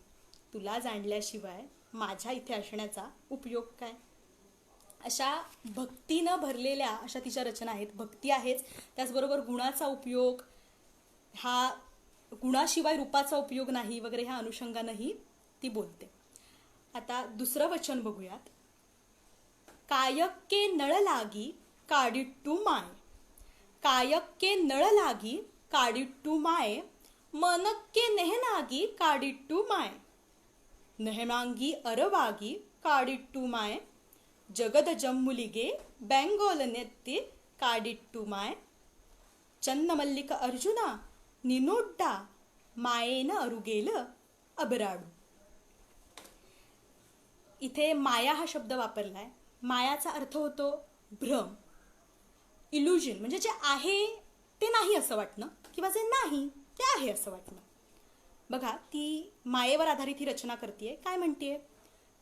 तुला जाणल्याशिवाय माझ्या इथे असण्याचा उपयोग काय. अशा भक्तीनं भरलेल्या अशा तिच्या रचना आहेत. भक्ती आहेच, त्याचबरोबर गुणाचा उपयोग, हा गुणाशिवाय रूपाचा उपयोग नाही वगैरे, ह्या अनुषंगानंही ती बोलते. आता दुसरं वचन बघूयात. कायक्के नळ लागी काडिट्टू माय, कायक्के नळ लागी काडिट्टू माय, मनक्के नेहनागी काडिट्टू माय, नेहमांगी अरवागी काडिट्टू माय, जगद जम्मुलिगे बेंगोल नेत्ती काडिट्टू माय, चन्नमल्लिक अर्जुना निनोड्डा मायेन अरुगेल अबराडू. इथे माया हा शब्द वापरलाय. मायाचा अर्थ होतो भ्रम, इल्युजन, म्हणजे जे आहे ते नाही असं वाटणं किंवा जे नाही ते आहे असं वाटणं. बघा, ती मायेवर आधारित ही रचना करते. काय म्हणते?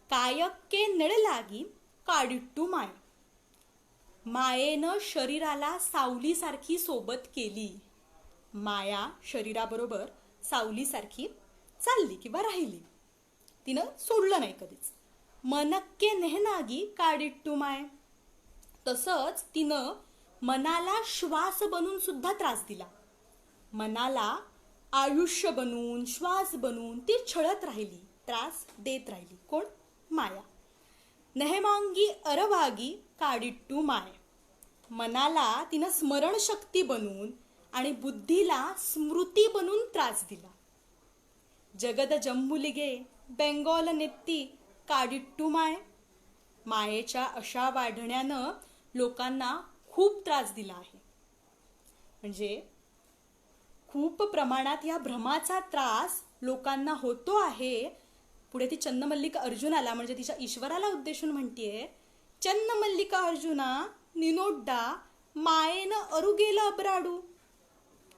कायक्के नळ लागी काडिट्टू माय, मायेनं शरीराला सावलीसारखी सोबत केली. माया शरीराबरोबर सावलीसारखी चालली किंवा राहिली, तिनं सोडलं नाही कधीच. मनक्के नेहनागी काडिट्टू माय, तसंच तिनं मनाला श्वास बनून सुद्धा त्रास दिला. मनाला आयुष्य बनून, श्वास बनून ती छळत राहिली, त्रास देत राहिली. कोण? माया. नेहमांगी अरवागी काडिट्टू माय. मनाला तिनं स्मरणशक्ती बनून आणि बुद्धीला स्मृती बनून त्रास दिला. जगद जम्मुलिगे बेंगॉल नेत्ती काडिट्टू माय. मायेच्या अशा वाढण्यानं लोकांना खूप त्रास दिला आहे. म्हणजे खूप प्रमाणात या भ्रमाचा त्रास लोकांना होतो आहे. पुढे ती चन्नमल्लिका अर्जुनाला म्हणजे तिच्या ईश्वराला उद्देशून म्हणतीये, चन्नमल्लिका अर्जुना निनोड्डा मायेनं अरुगेला अब्राडू.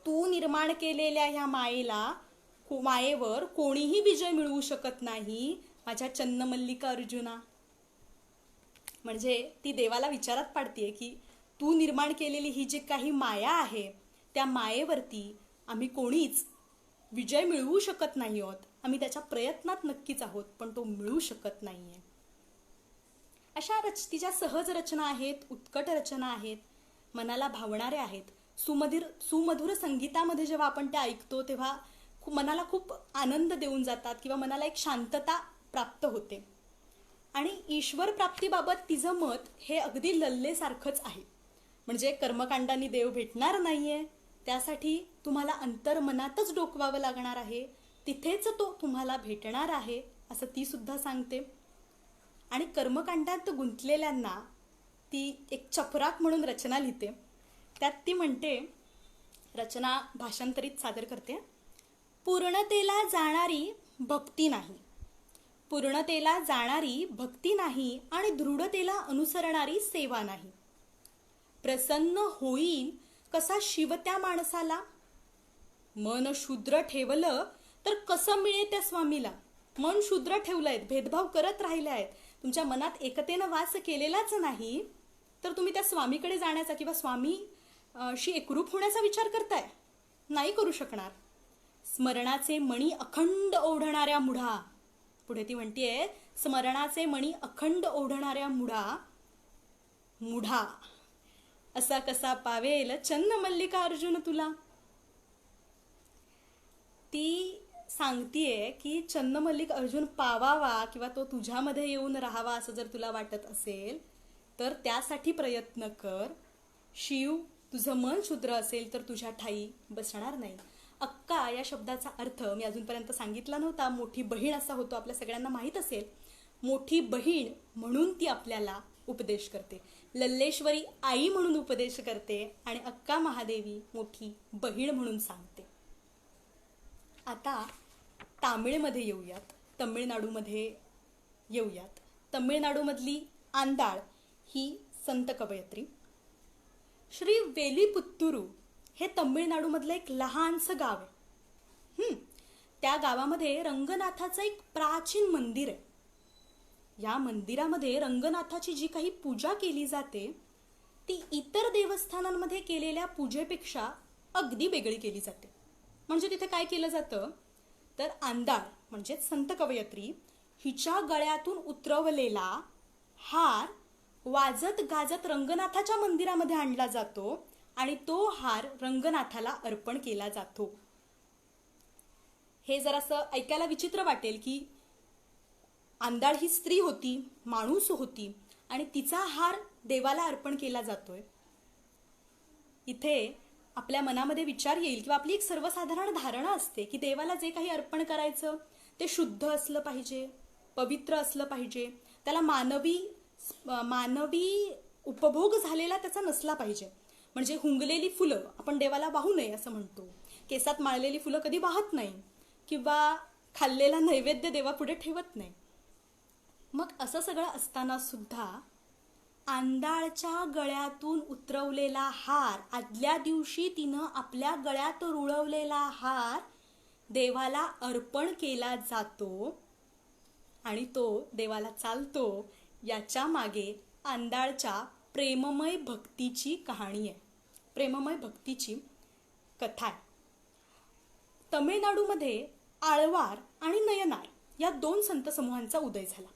तू निर्माण केलेल्या ह्या मायेवर कोणीही विजय मिळवू शकत नाही माझ्या चन्नमल्लिका अर्जुना. म्हणजे ती देवाला विचारात पाडतीये की तू निर्माण केलेली ही जी काही माया आहे त्या मायेवरती आम्ही कोणीच विजय मिळवू शकत नाही आहोत. आम्ही त्याच्या प्रयत्नात नक्कीच आहोत पण तो मिळू शकत नाहीये. अशा तिच्या सहज रचना आहेत, उत्कट रचना आहेत, मनाला भावणाऱ्या आहेत. सुमधुर संगीतामध्ये जेव्हा आपण त्या ऐकतो तेव्हा मनाला खूप आनंद देऊन जातात किंवा मनाला एक शांतता प्राप्त होते. आणि ईश्वर प्राप्तीबाबत तिचं मत हे अगदी लल्लेसारखंच आहे. म्हणजे कर्मकांडांनी देव भेटणार नाहीये, त्यासाठी तुम्हाला अंतर्मनातच डोकवावं लागणार आहे, तिथेच तो तुम्हाला भेटणार आहे असं ती सुद्धा सांगते. आणि कर्मकांडात गुंतलेल्यांना ती एक चपराक म्हणून रचना लिहिते. त्यात ती म्हणते, रचना भाषांतरित सादर करते, पूर्णतेला जाणारी भक्ती नाही, पूर्णतेला जाणारी भक्ती नाही आणि दृढतेला अनुसरणारी सेवा नाही. प्रसन्न होईल कसा शिव त्या माणसाला. मन शूद्र ठेवलं तर कसं मिळे त्या स्वामीला. मन शूद्र ठेवलंय, भेदभाव करत राहिले आहेत, तुमच्या मनात एकतेनं वास केलेलाच नाही तर तुम्ही त्या स्वामीकडे जाण्याचा किंवा स्वामी शी एकरूप होण्याचा विचार करताय, नाही करू शकणार. स्मरणाचे मणी अखंड ओढणाऱ्या मुढा. पुढे ती म्हणतीये, स्मरणाचे मणी अखंड ओढणाऱ्या मुढा असा कसा पावेल चन्नमल्लिका अर्जुन तुला. ती सांगतीये की चन्नमल्लिका अर्जुन पावावा किंवा तो तुझ्यामध्ये येऊन राहावा असं जर तुला वाटत असेल तर त्यासाठी प्रयत्न कर. शिव तुझं मन शूद्र असेल तर तुझ्या ठाई बसणार नाही. अक्का या शब्दाचा अर्थ मी अजूनपर्यंत सांगितला नव्हता. मोठी बहीण असा होतो, आपल्या सगळ्यांना माहीत असेल. मोठी बहीण म्हणून ती आपल्याला उपदेश करते. लल्लेश्वरी आई म्हणून उपदेश करते आणि अक्का महादेवी मोठी बहीण म्हणून सांगते. आता तामिळमध्ये येऊयात, तमिळनाडूमध्ये येऊयात. तमिळनाडूमधली आंदाळ ही संत कवयित्री. श्री वेलीपुत्तुरू हे तमिळनाडूमधलं एक लहानसं गाव आहे. त्या गावामध्ये रंगनाथाचं एक प्राचीन मंदिर आहे. या मंदिरामध्ये रंगनाथाची जी काही पूजा केली जाते ती इतर देवस्थानांमध्ये केलेल्या पूजेपेक्षा अगदी वेगळी केली जाते. म्हणजे तिथे काय केलं जातं तर आंदाळ म्हणजे संत कवयित्री हिच्या गळ्यातून उतरवलेला हार वाजत गाजत रंगनाथाच्या मंदिरामध्ये आणला जातो आणि तो हार रंगनाथाला अर्पण केला जातो. हे जरासं ऐकायला विचित्र वाटेल की आंदाळ ही स्त्री होती, माणूस होती आणि तिचा हार देवाला अर्पण केला जातोय. इथे आपल्या मनामध्ये विचार येईल किंवा आपली एक सर्वसाधारण धारणा असते की देवाला जे काही अर्पण करायचं ते शुद्ध असलं पाहिजे, पवित्र असलं पाहिजे, त्याला मानवी उपभोग झालेला त्याचा नसला पाहिजे. म्हणजे हुंगलेली फुलं आपण देवाला वाहू नये असं म्हणतो, केसात माळलेली फुलं कधी वाहत नाही किंवा खाल्लेला नैवेद्य देवापुढे ठेवत नाही. मग असं सगळं असताना सुद्धा आंदाळच्या गळ्यातून उतरवलेला हार, आदल्या दिवशी तिनं आपल्या गळ्यात रुळवलेला हार देवाला अर्पण केला जातो आणि तो देवाला चालतो. याच्या मागे आंदाळच्या प्रेममय भक्तीची कहाणी आहे, प्रेममय भक्तीची कथा आहे. तमिळनाडूमध्ये आळवार आणि नयनार या दोन संत समूहांचा उदय झाला.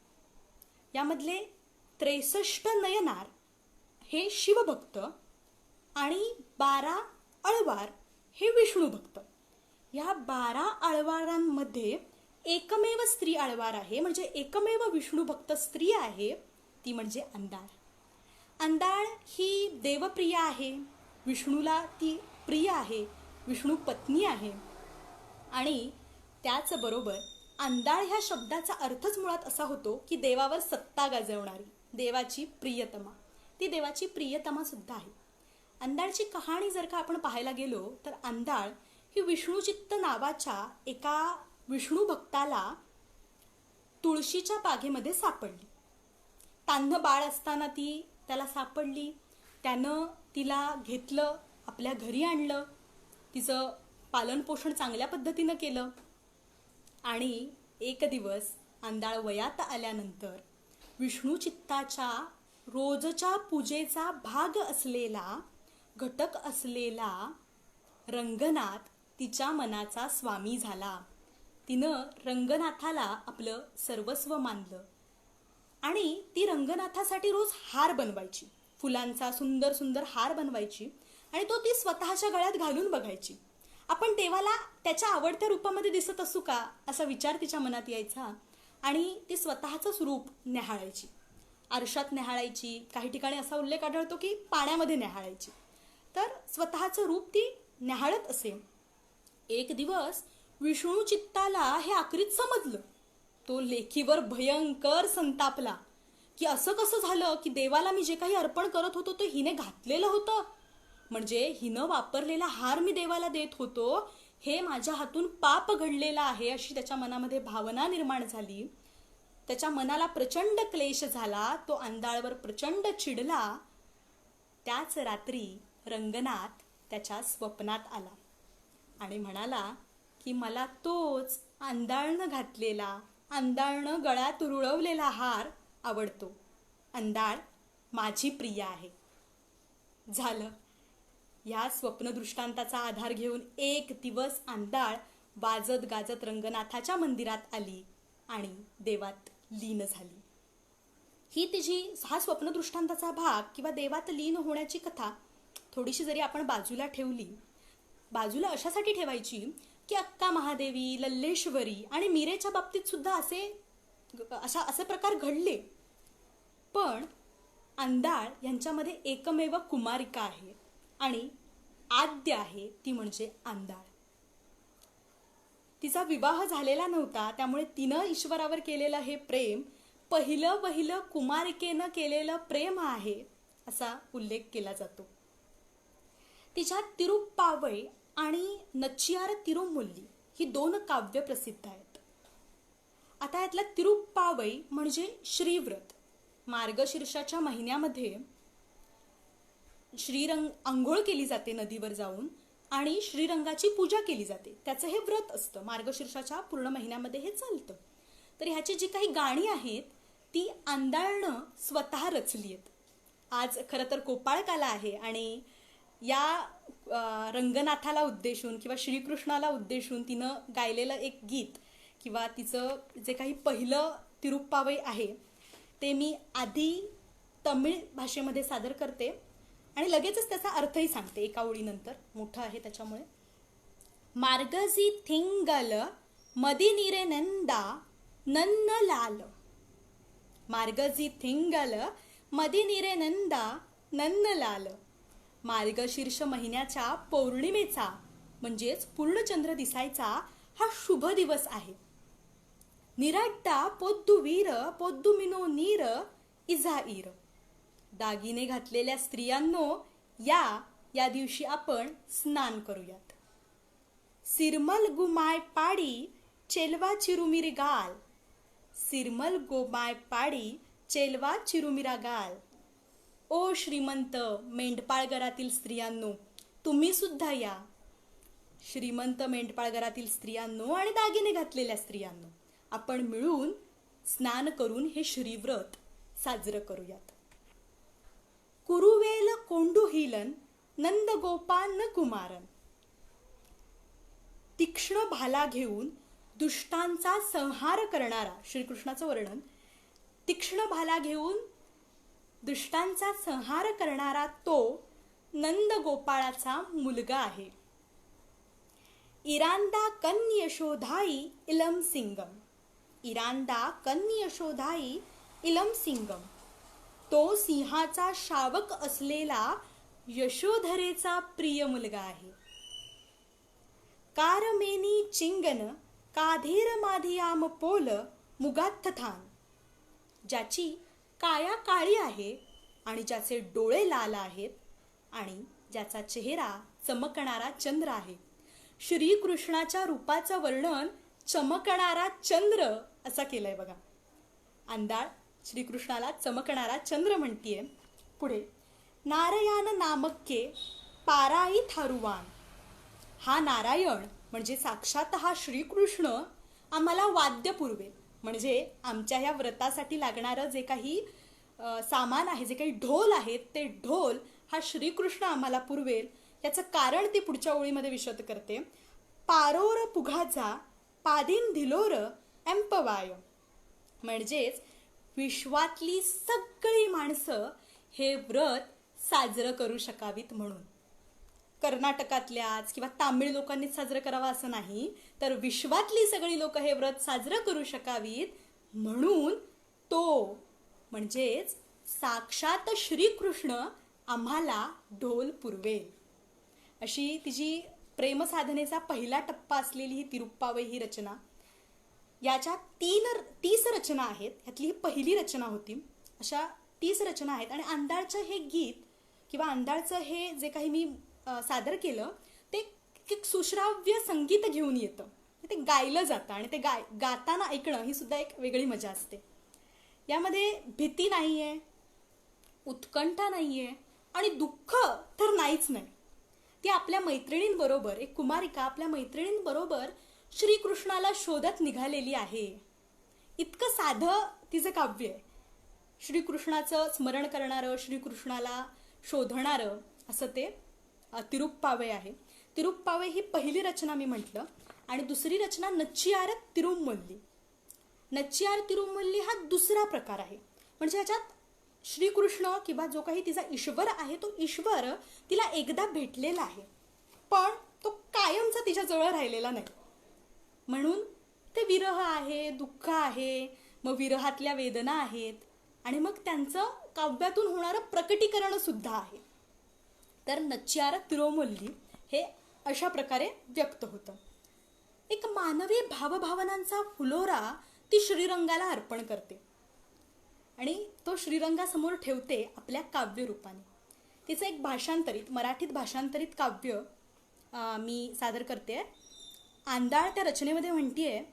यामधले 63 नयनार हे शिवभक्त आणि 12 आळवार हे विष्णू भक्त. या 12 आळवारांमध्ये एकमेव स्त्री आळवार आहे, म्हणजे एकमेव विष्णू भक्त स्त्री आहे ती म्हणजे अंधाळ. अंधाळ ही देवप्रिय आहे, विष्णूला ती प्रिय आहे, विष्णू पत्नी आहे. आणि त्याचबरोबर अंधाळ ह्या शब्दाचा अर्थच मुळात असा होतो की देवावर सत्ता गाजवणारी, देवाची प्रियतमा. ती देवाची प्रियतमा सुद्धा आहे. अंधाळची कहाणी जर का आपण पाहायला गेलो तर अंधाळ ही विष्णुचित्त नावाच्या एका विष्णू भक्ताला तुळशीच्या बागेमध्ये सापडली. तान्ह बाळ असताना ती त्याला सापडली. त्यानं तिला घेतलं, आपल्या घरी आणलं, तिचं पालनपोषण चांगल्या पद्धतीनं केलं. आणि एक दिवस अंधाळ वयात आल्यानंतर विष्णुचित्ताच्या रोजच्या पूजेचा भाग असलेला, घटक असलेला रंगनाथ तिच्या मनाचा स्वामी झाला. तिनं रंगनाथाला आपलं सर्वस्व मानलं आणि ती रंगनाथासाठी रोज हार बनवायची, फुलांचा सुंदर सुंदर हार बनवायची आणि तो ती स्वतःच्या गळ्यात घालून बघायची. आपण देवाला त्याच्या आवडत्या रूपामध्ये दिसत असू का असा विचार तिच्या मनात यायचा आणि ती स्वतःचं स्वरूप न्याहाळायची, आरशात न्याहाळायची. काही ठिकाणी असा उल्लेख आढळतो की पाण्यामध्ये न्याहाळायची. तर स्वतःचं रूप ती न्याहाळत असे. एक दिवस विष्णुचित्ताला हे आकरीत समजलं. तो लेखीवर भयंकर संतापला की असं कसं झालं की देवाला मी जे काही अर्पण करत होतो ते हिने घातलेलं होतं, म्हणजे हिनं वापरलेला हार मी देवाला देत होतो, हे माझ्या हातून पाप घडलेलं आहे अशी त्याच्या मनामध्ये भावना निर्माण झाली. त्याच्या मनाला प्रचंड क्लेश झाला. तो अंधाळवर प्रचंड चिडला. त्याच रात्री रंगनाथ त्याच्या स्वप्नात आला आणि म्हणाला की मला तोच अंधाळनं घातलेला, अंधाळनं गळ्यात रुळवलेला हार आवडतो. अंधाळ माझी प्रिय आहे. झालं. या स्वप्नदृष्टांताचा आधार घेऊन एक दिवस अंधाळ वाजत गाजत रंगनाथाच्या मंदिरात आली आणि देवात लीन झाली. ही तिची हा स्वप्नदृष्टांताचा भाग किंवा देवात लीन होण्याची कथा थोडीशी जरी आपण बाजूला ठेवली, बाजूला अशासाठी ठेवायची की अक्का महादेवी, लल्लेश्वरी आणि मीरेच्या बाबतीत सुद्धा असे प्रकार घडले. पण अंधाळ यांच्यामध्ये एकमेव कुमारिका आहे आणि आद्य आहे, ती म्हणजे अंधाळ. तिचा विवाह झालेला नव्हता, त्यामुळे तिनं ईश्वरावर केलेलं हे प्रेम पहिलं कुमारिकेनं केलेलं प्रेम आहे असा उल्लेख केला जातो. तिच्या तिरुप्पावई आणि नचियार तिरुमुल्ली ही 2 काव्य प्रसिद्ध आहेत. आता यातला तिरुप्पावई म्हणजे श्रीव्रत. मार्गशीर्षाच्या महिन्यामध्ये श्रीरंग आंघोळ केली जाते नदीवर जाऊन आणि श्रीरंगाची पूजा केली जाते. त्याचं हे व्रत असतं. मार्गशीर्षाच्या पूर्ण महिन्यामध्ये हे चालतं. तर ह्याची जी काही गाणी आहेत ती अंधाळनं स्वतः रचली आहेत. आज खरं तर गोपाळकाला आहे आणि या रंगनाथाला उद्देशून किंवा श्रीकृष्णाला उद्देशून तिनं गायलेलं एक गीत किंवा तिचं जे काही पहिलं तिरुप्पावई आहे ते मी आधी तमिळ भाषेमध्ये सादर करते आणि लगेचच त्याचा अर्थही सांगते एका ओळीनंतर, मोठं आहे त्याच्यामुळे. मार्गजी थिंगल मदिनीरे नंदा नन्न लाल. मार्गजी थिंगल मदिनीरे नंदा नन्न लाल. मार्गशीर्ष महिन्याच्या पौर्णिमेचा म्हणजेच पूर्णचंद्र दिसायचा हा शुभ दिवस आहे. निराड्डा पोद्दू वीर पोद्दू मिनो नीर इझाईर. दागिने घातलेल्या स्त्रियांनो या दिवशी आपण स्नान करूयात. सिरमल गुमाय पाडी चेलवा चिरुमिरी गाल. सिरमल गोमाय पाडी चेलवा चिरुमिरा गाल. ओ श्रीमंत मेंढपाळ घरातील स्त्रियांनो, तुम्ही सुद्धा या. श्रीमंत मेंढपाळ घरातील स्त्रियांनो आणि दागिने घातलेल्या स्त्रियांनो, आपण मिळून स्नान करून हे श्रीव्रत साजरं करूयात. कुरुवेल कोंडू हिलन नंद गोपान कुमारन. तीक्ष्ण भाला घेऊन दुष्टांचा संहार करणारा, श्रीकृष्णाचं वर्णन, तीक्ष्ण भाला घेऊन दुष्टांचा संहार करणारा तो नंद गोपाळाचा मुलगा आहे. इरांदा कन्य यशोधाई इलम सिंगम. इरांदा कन्य यशोधाई इलम सिंगम. तो सिंहाचा शावक असलेला यशोधरेचा प्रिय मुलगा आहे. कारमेनी चिंगन काधीर माधियाम पोल मुगात्थ थान. ज्याची काया काळी आहे आणि ज्याचे डोळे लाल आहेत आणि ज्याचा चेहरा चमकणारा चंद्र आहे. श्रीकृष्णाच्या रूपाचं वर्णन चमकणारा चंद्र असं केलंय बघा. अंधाळ श्रीकृष्णाला चमकणारा चंद्र म्हणतीये. पुढे नारायण नामक्के पाराई थारुवान. हा नारायण म्हणजे साक्षात हा श्रीकृष्ण आम्हाला वाद्य पुरवेल. म्हणजे आमच्या ह्या व्रतासाठी लागणारं जे काही सामान आहे, जे काही ढोल आहेत, ते ढोल हा श्रीकृष्ण आम्हाला पुरवेल. याचं कारण ती पुढच्या ओळीमध्ये विशद करते. पारोर पुघाचा पादीन धिलोर एम्पवाय. म्हणजेच विश्वातली सगळी माणसं हे व्रत साजरं करू शकावीत म्हणून. कर्नाटकातल्याच किंवा तामिळ लोकांनीच साजरं करावं असं नाही, तर विश्वातली सगळी लोक हे व्रत साजरं करू शकावीत म्हणून तो म्हणजेच साक्षात श्रीकृष्ण आम्हाला ढोल पुरवेल. अशी तिची प्रेमसाधनेचा पहिला टप्पा असलेली ही तिरुप्पावई ही रचना. याच्या 30 रचना आहेत. ह्यातली ही पहिली रचना होती. अशा 30 रचना आहेत. आणि अंधाळचं हे गीत किंवा अंधाळचं हे जे काही मी सादर केलं ते एक सुश्राव्य संगीत घेऊन येतं. ते गायलं जातं आणि ते गाताना ऐकणं ही सुद्धा एक वेगळी मजा असते. यामध्ये भीती नाही आहे, उत्कंठा नाही आहे आणि दुःख तर नाहीच नाही. ती आपल्या मैत्रिणींबरोबर, एक कुमारिका आपल्या मैत्रिणींबरोबर श्रीकृष्णाला शोधत निघालेली आहे. इतकं साधं तिचं काव्य आहे. श्रीकृष्णाचं स्मरण करणारं, श्रीकृष्णाला शोधणारं असं ते तिरुप्पावई आहे. तिरुप्पावई ही पहिली रचना मी म्हटलं. आणि दुसरी रचना नच्चियार तिरुमल्ली. नच्चियार तिरुमल्ली हा दुसरा प्रकार आहे. म्हणजे ह्याच्यात श्रीकृष्ण किंवा जो काही तिचा ईश्वर आहे तो ईश्वर तिला एकदा भेटलेला आहे, पण तो कायमचा तिच्याजवळ राहिलेला नाही. म्हणून ते विरह आहे, दुःख आहे, मग विरहातल्या वेदना आहेत आणि मग त्यांचं काव्यातून होणारं प्रकटीकरण सुद्धा आहे. तर नच्चियार तिरुमल्ली हे अशा प्रकारे व्यक्त होतं. एक मानवी भावभावनांचा फुलोरा ती श्रीरंगाला अर्पण करते आणि तो श्रीरंगासमोर ठेवते आपल्या काव्यरूपाने. तिचं एक भाषांतरित, मराठीत भाषांतरित काव्य मी सादर करते. अंधाळ त्या रचनेमध्ये म्हणतीये,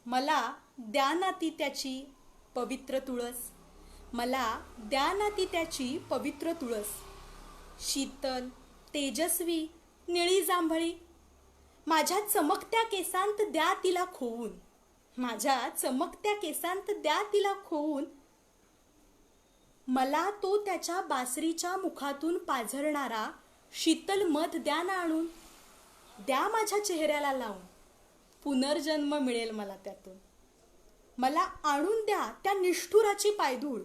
मला द्या ना ती त्याची पवित्र तुळस, मला द्या ना ती त्याची पवित्र तुळस, शीतल तेजस्वी निळी जांभळी, माझ्या चमकत्या केसांत द्या तिला खोवून, माझ्या चमकत्या केसांत द्या तिला खोवून, मला तो त्याच्या बासरीच्या मुखातून पाझरणारा शीतल मध द्या ना आणून, द्या माझ्या चेहऱ्याला लावून, पुनर्जन्म मिळेल मला त्यातून, मला आणून द्या त्या निष्ठुराची पायधूळ,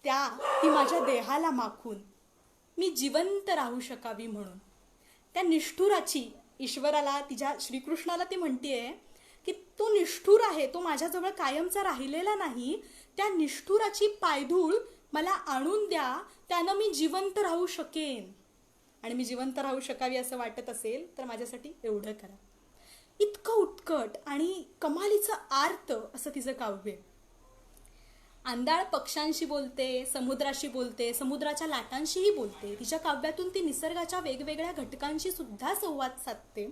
त्या ती माझ्या देहाला माखून मी जिवंत राहू शकावी म्हणून. त्या निष्ठुराची ईश्वराला, तिच्या श्रीकृष्णाला ती म्हणतेय की तो निष्ठुर आहे, तो माझ्याजवळ कायमचा राहिलेला नाही, त्या निष्ठुराची पायधूळ मला आणून द्या, त्यानं मी जिवंत राहू शकेन. आणि मी जिवंत राहू शकावी असं वाटत असेल तर माझ्यासाठी एवढं करा. इतकं उत्कट आणि कमालीचं आर्त असं तिचं काव्य. अंधाळ पक्ष्यांशी बोलते, समुद्राशी बोलते, समुद्राच्या लाटांशीही बोलते. तिच्या काव्यातून ती निसर्गाच्या वेगवेगळ्या घटकांशी सुद्धा संवाद साधते.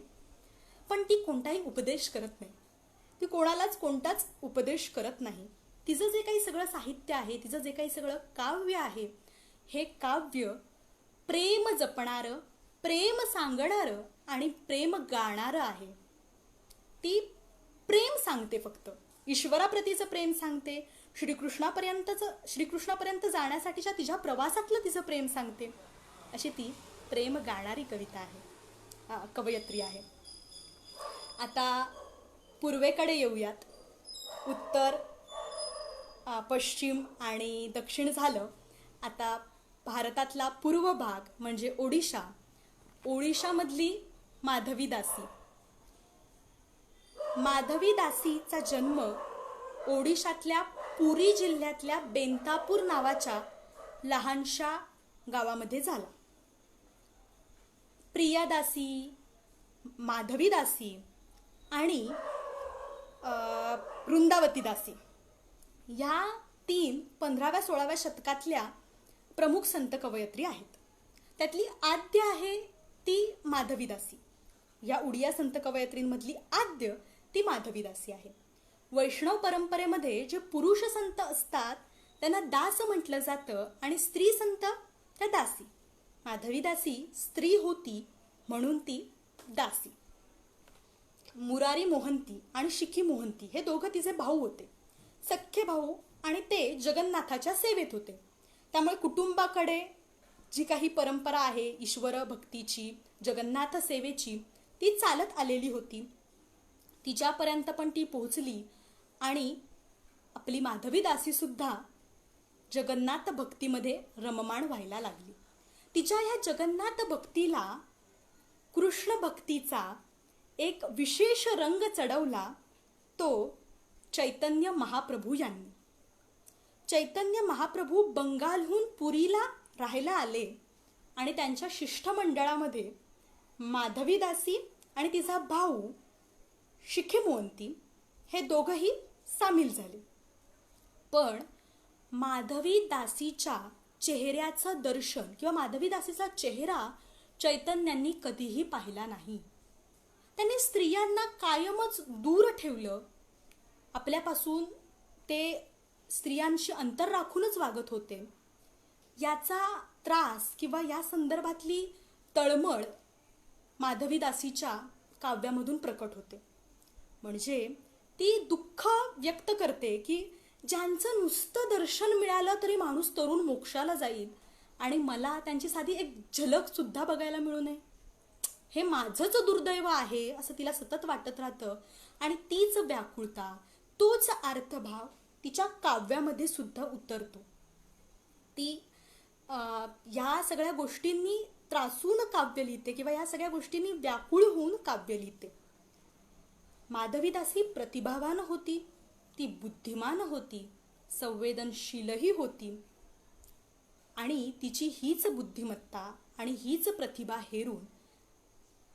पण ती कोणताही उपदेश करत नाही. ती कोणालाच कोणताच उपदेश करत नाही. तिचं जे काही सगळं साहित्य आहे, तिचं जे काही सगळं काव्य आहे, हे काव्य प्रेम जपणारं, प्रेम सांगणारं आणि प्रेम गाणारं आहे. ती प्रेम सांगते, फक्त ईश्वराप्रतीचं प्रेम सांगते, श्रीकृष्णापर्यंत जाण्यासाठीच्या तिच्या प्रवासातलं तिचं प्रेम सांगते. अशी ती प्रेम गाणारी कविता आहे, कवयित्री आहे. आता पूर्वेकडे येऊयात. उत्तर, पश्चिम आणि दक्षिण झालं. आता भारतातला पूर्व भाग म्हणजे ओडिशा. ओडिशामधली माधवी दासी. माधवी दासीचा जन्म ओडिशातल्या पुरी जिल्ह्यातल्या बेंतापूर नावाच्या लहानशा गावामध्ये झाला. प्रियादासी, माधवीदासी आणि वृंदावतीदासी या 3 15व्या-16व्या शतकातल्या प्रमुख संत कवयित्री आहेत. त्यातली आद्य आहे ती माधवीदासी. या उडिया संत कवयित्रींमधली आद्य ती माधवीदासी आहे. वैष्णव परंपरेमध्ये जे पुरुष संत असतात त्यांना दास म्हटलं जातं आणि स्त्री संत त्या दासी. माधवीदासी स्त्री होती म्हणून ती दासी. मुरारी मोहंती आणि शिखी मोहंती हे दोघं तिचे भाऊ होते, सख्खे भाऊ, आणि ते जगन्नाथाच्या सेवेत होते. त्यामुळे कुटुंबाकडे जी काही परंपरा आहे ईश्वर भक्तीची, जगन्नाथ सेवेची, ती चालत आलेली होती. तिच्यापर्यंत पण ती पोहोचली आणि आपली माधवीदासी सुद्धा जगन्नाथ भक्तीमध्ये रममाण व्हायला लागली. तिच्या ह्या जगन्नाथ भक्तीला कृष्ण भक्तीचा एक विशेष रंग चढवला तो चैतन्य महाप्रभू यांनी. चैतन्य महाप्रभू बंगालहून पुरीला राहायला आले आणि त्यांच्या शिष्टमंडळामध्ये माधवीदासी आणि तिचा भाऊ शिखी मोहंती हे दोघंही सामील झाले. पण माधवीदासीच्या चेहऱ्याचं दर्शन किंवा माधवीदासीचा चेहरा चैतन्यांनी कधीही पाहिला नाही. त्यांनी स्त्रियांना कायमच दूर ठेवलं. आपल्यापासून ते स्त्रियांशी अंतर राखूनच वागत होते. याचा त्रास किंवा या संदर्भातली तळमळ माधवीदासीच्या काव्यामधून प्रकट होते. म्हणजे ती दुःख व्यक्त करते की ज्यांचं नुसतं दर्शन मिळालं तरी माणूस तरुण मोक्षाला जाईल आणि मला त्यांची साधी एक झलक सुद्धा बघायला मिळू नये, हे माझंच दुर्दैव आहे असं तिला सतत वाटत राहतं. आणि तीच व्याकुळता, तोच अर्थभाव तिच्या काव्यामध्ये सुद्धा उतरतो. ती या सगळ्या गोष्टींनी त्रासून काव्य लिहिते किंवा या सगळ्या गोष्टींनी व्याकुळ होऊन काव्य लिहिते. माधवीदासी प्रतिभावान होती, ती बुद्धिमान होती, संवेदनशीलही होती आणि तिची हीच बुद्धिमत्ता आणि हीच प्रतिभा हेरून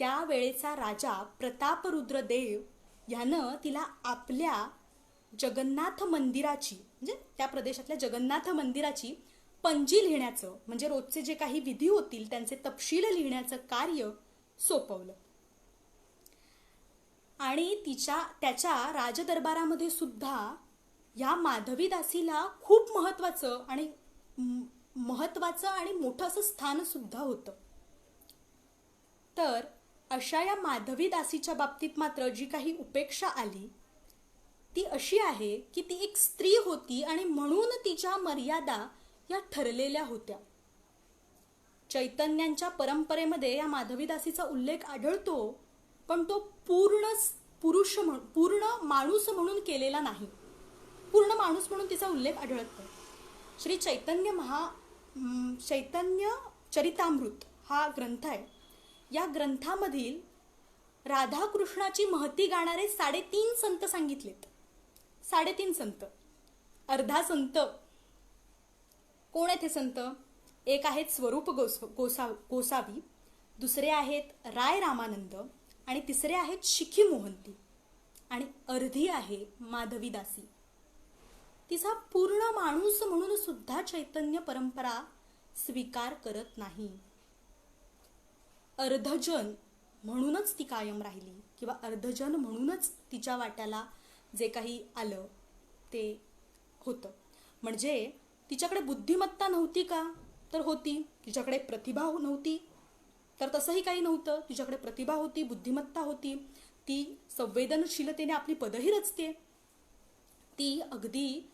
त्यावेळेचा राजा प्रतापरुद्रदेव यानं तिला आपल्या जगन्नाथ मंदिराची, म्हणजे त्या प्रदेशातल्या जगन्नाथ मंदिराची पंजी लिहिण्याचं, म्हणजे रोजचे जे काही विधी होतील त्यांचे तपशील लिहिण्याचं कार्य सोपवलं. आणि त्याच्या राजदरबारामध्ये सुद्धा या माधवीदासीला खूप महत्त्वाचं आणि मोठं असं स्थान सुद्धा होतं. तर अशा या माधवीदासीच्या बाबतीत मात्र जी काही उपेक्षा आली ती अशी आहे की ती एक स्त्री होती आणि म्हणून तिच्या मर्यादा या ठरलेल्या होत्या. चैतन्यांच्या परंपरेमध्ये या माधवीदासीचा उल्लेख आढळतो, पण तो पूर्ण माणूस म्हणून केलेला नाही. पूर्ण माणूस म्हणून तिचा उल्लेख आढळत नाही. श्री चैतन्य चरितामृत हा ग्रंथ आहे. या ग्रंथामधील राधाकृष्णाची महती गाणारे 3.5 संत सांगितलेत. 3.5 संत. अर्धा संत कोण आहेत हे संत? एक आहेत स्वरूप गोसावी, दुसरे आहेत राय रामानंद आणि तिसरे आहेत शिखी मोहंती आणि अर्धी आहे माधवीदासी. तिचा पूर्ण माणूस म्हणून सुद्धा चैतन्य परंपरा स्वीकार करत नाही. अर्धजन म्हणूनच ती कायम राहिली किंवा अर्धजन म्हणूनच तिच्या वाट्याला जे काही आलं ते होतं. म्हणजे तिच्याकडे बुद्धिमत्ता नव्हती का? तर होती. तिच्याकडे प्रतिभा नव्हती तर तसंही काही नव्हतं. तिच्याकडे प्रतिभा होती, बुद्धिमत्ता होती. ती संवेदनशीलतेने आपली पदही रचते. ती अगदी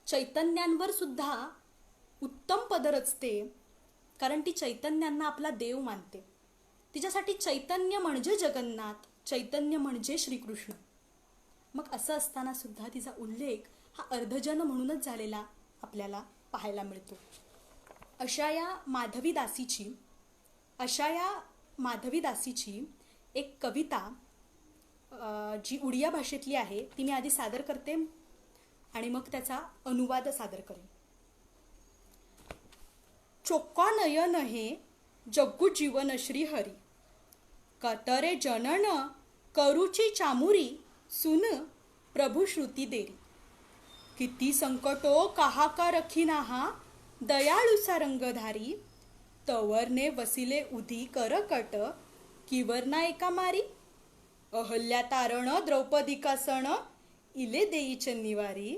चैतन्यांवर सुद्धा उत्तम पद रचते कारण ती चैतन्यांना आपला देव मानते. तिच्यासाठी चैतन्य म्हणजे जगन्नाथ, चैतन्य म्हणजे श्रीकृष्ण. मग असं असताना सुद्धा तिचा उल्लेख हा अर्धजन म्हणूनच झालेला आपल्याला पाहायला मिळतो. अशा या माधवीदासीची एक कविता जी उडिया भाषेतली आहे ती मी आधी सादर करते. आणि मग त्याचा अनुवाद सादर करेन. चोक्का नयन हे जग्गू जीवन श्रीहरी, कतरे जनन करूची चामुरी, सुन प्रभू श्रुती देरी. किती संकटो काहा का रखीना हा, दयाळूसा रंगधारी, तवरने वसिले उधी करकट, किवरना एका मारी. अहल्या तारण द्रौपदिका सण, इले देई चन्निवारी.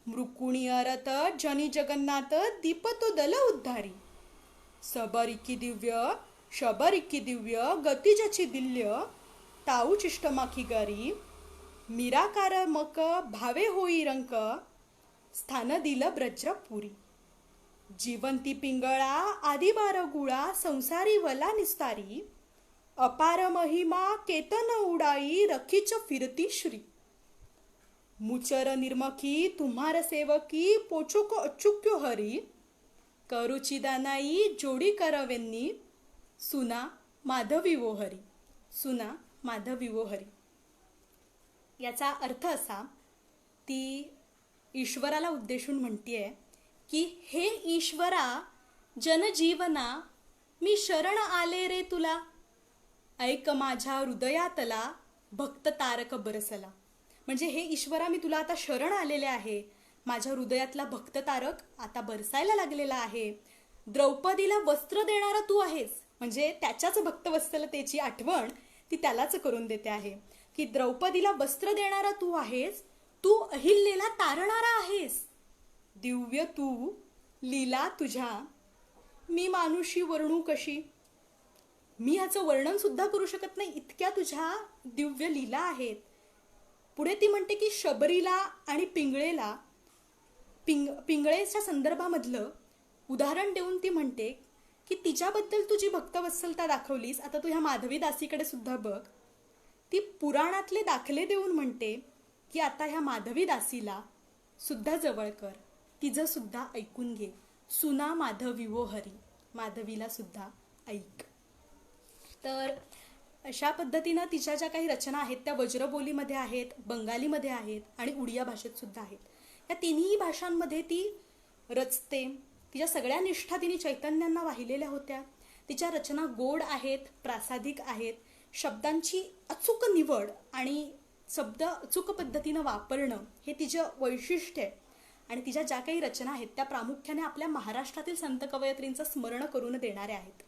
मृकुणी अरथ जनी जगन्नाथ, दीपतो दल उद्धारी. सबरिकी दिव्य शबरिकी दिव्य, गतिजची दिल्य, ताऊ चिष्टमाखी गारी. निराकार मक भावे होई रंक, स्थान दिल ब्रजपुरी. जीवंती पिंगळा आदिवार गुळा, संसारी वला निस्तारी. अपार महिमा केतन उडाई, रखीच फिरती श्री. मुचर निर्मखी तुम्हार सेवकी, पोचुक अचुक्यो हरी. करुची दानाई जोडी करवेन्नी, सुना माधवी वो हरी. सुना माधवी वो हरी. याचा अर्थ असा, ती ईश्वराला उद्देशून म्हणतीये की हे ईश्वरा जनजीवना, मी शरण आले रे तुला. ऐक माझ्या हृदयातला, भक्त तारक बरसला. म्हणजे हे ईश्वरा, मी तुला आता शरण आलेले आहे. माझ्या हृदयातला भक्त तारक आता बरसायला लागलेला आहे. द्रौपदीला वस्त्र देणारा तू आहेस, म्हणजे त्याच्याच भक्तवत्सलतेची आठवण ती त्यालाच करून देते आहे की द्रौपदीला वस्त्र देणारा तू आहेस, तू अहिल्येला तारणारा आहेस. दिव्य तू लीला तुझ्या, मी मानुषी वर्णू कशी. मी ह्याचं वर्णन सुद्धा करू शकत नाही, इतक्या तुझ्या दिव्य लीला आहेत. पुढे ती म्हणते की शबरीला आणि पिंगळेला, पिंगळेच्या संदर्भामधलं उदाहरण देऊन ती म्हणते की तिच्याबद्दल तुझी भक्तवत्सलता दाखवलीस, आता तू ह्या माधवी दासीकडे सुद्धा बघ. ती पुराणातले दाखले देऊन म्हणते की आता ह्या माधवी दासीला सुद्धा जवळ कर, तिचं सुद्धा ऐकून घे. सुना माधवी वो हरी, माधवीला सुद्धा ऐक. तर अशा पद्धतीनं तिच्या ज्या काही रचना आहेत त्या वज्रबोलीमध्ये आहेत, बंगालीमध्ये आहेत आणि उडिया भाषेत सुद्धा आहेत. या तिन्ही भाषांमध्ये ती रचते. तिच्या सगळ्या निष्ठा तिने चैतन्यांना वाहिलेल्या होत्या. तिच्या रचना गोड आहेत, प्रासादिक आहेत. शब्दांची अचूक निवड आणि शब्द अचूक पद्धतीनं वापरणं हे तिचं वैशिष्ट्य आहे. आणि तिच्या ज्या काही रचना आहेत त्या प्रामुख्याने आपल्या महाराष्ट्रातील संत कवयित्रींचं स्मरण करून देणाऱ्या आहेत.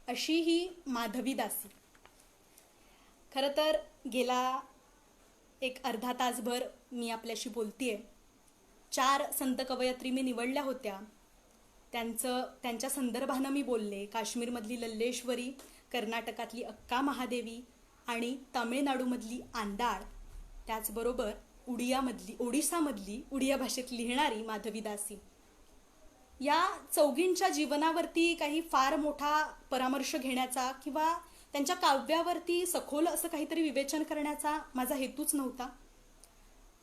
अशी ही माधवी दासी. खरं तर गेला एक अर्धा तासभर मी आपल्याशी बोलतीये. 4 संत कवयित्री मी निवडल्या होत्या. त्यांच्या संदर्भानं मी बोलले. काश्मीरमधली लल्लेश्वरी, कर्नाटकातली अक्का महादेवी आणि तामिळनाडूमधली आंदाळ, त्याचबरोबर ओडिसामधली उडिया भाषेत लिहिणारी माधवी दासी. या चौघींच्या जीवनावरती काही फार मोठा परामर्श घेण्याचा किंवा त्यांच्या काव्यावरती सखोल असं काहीतरी विवेचन करण्याचा माझा हेतूच नव्हता.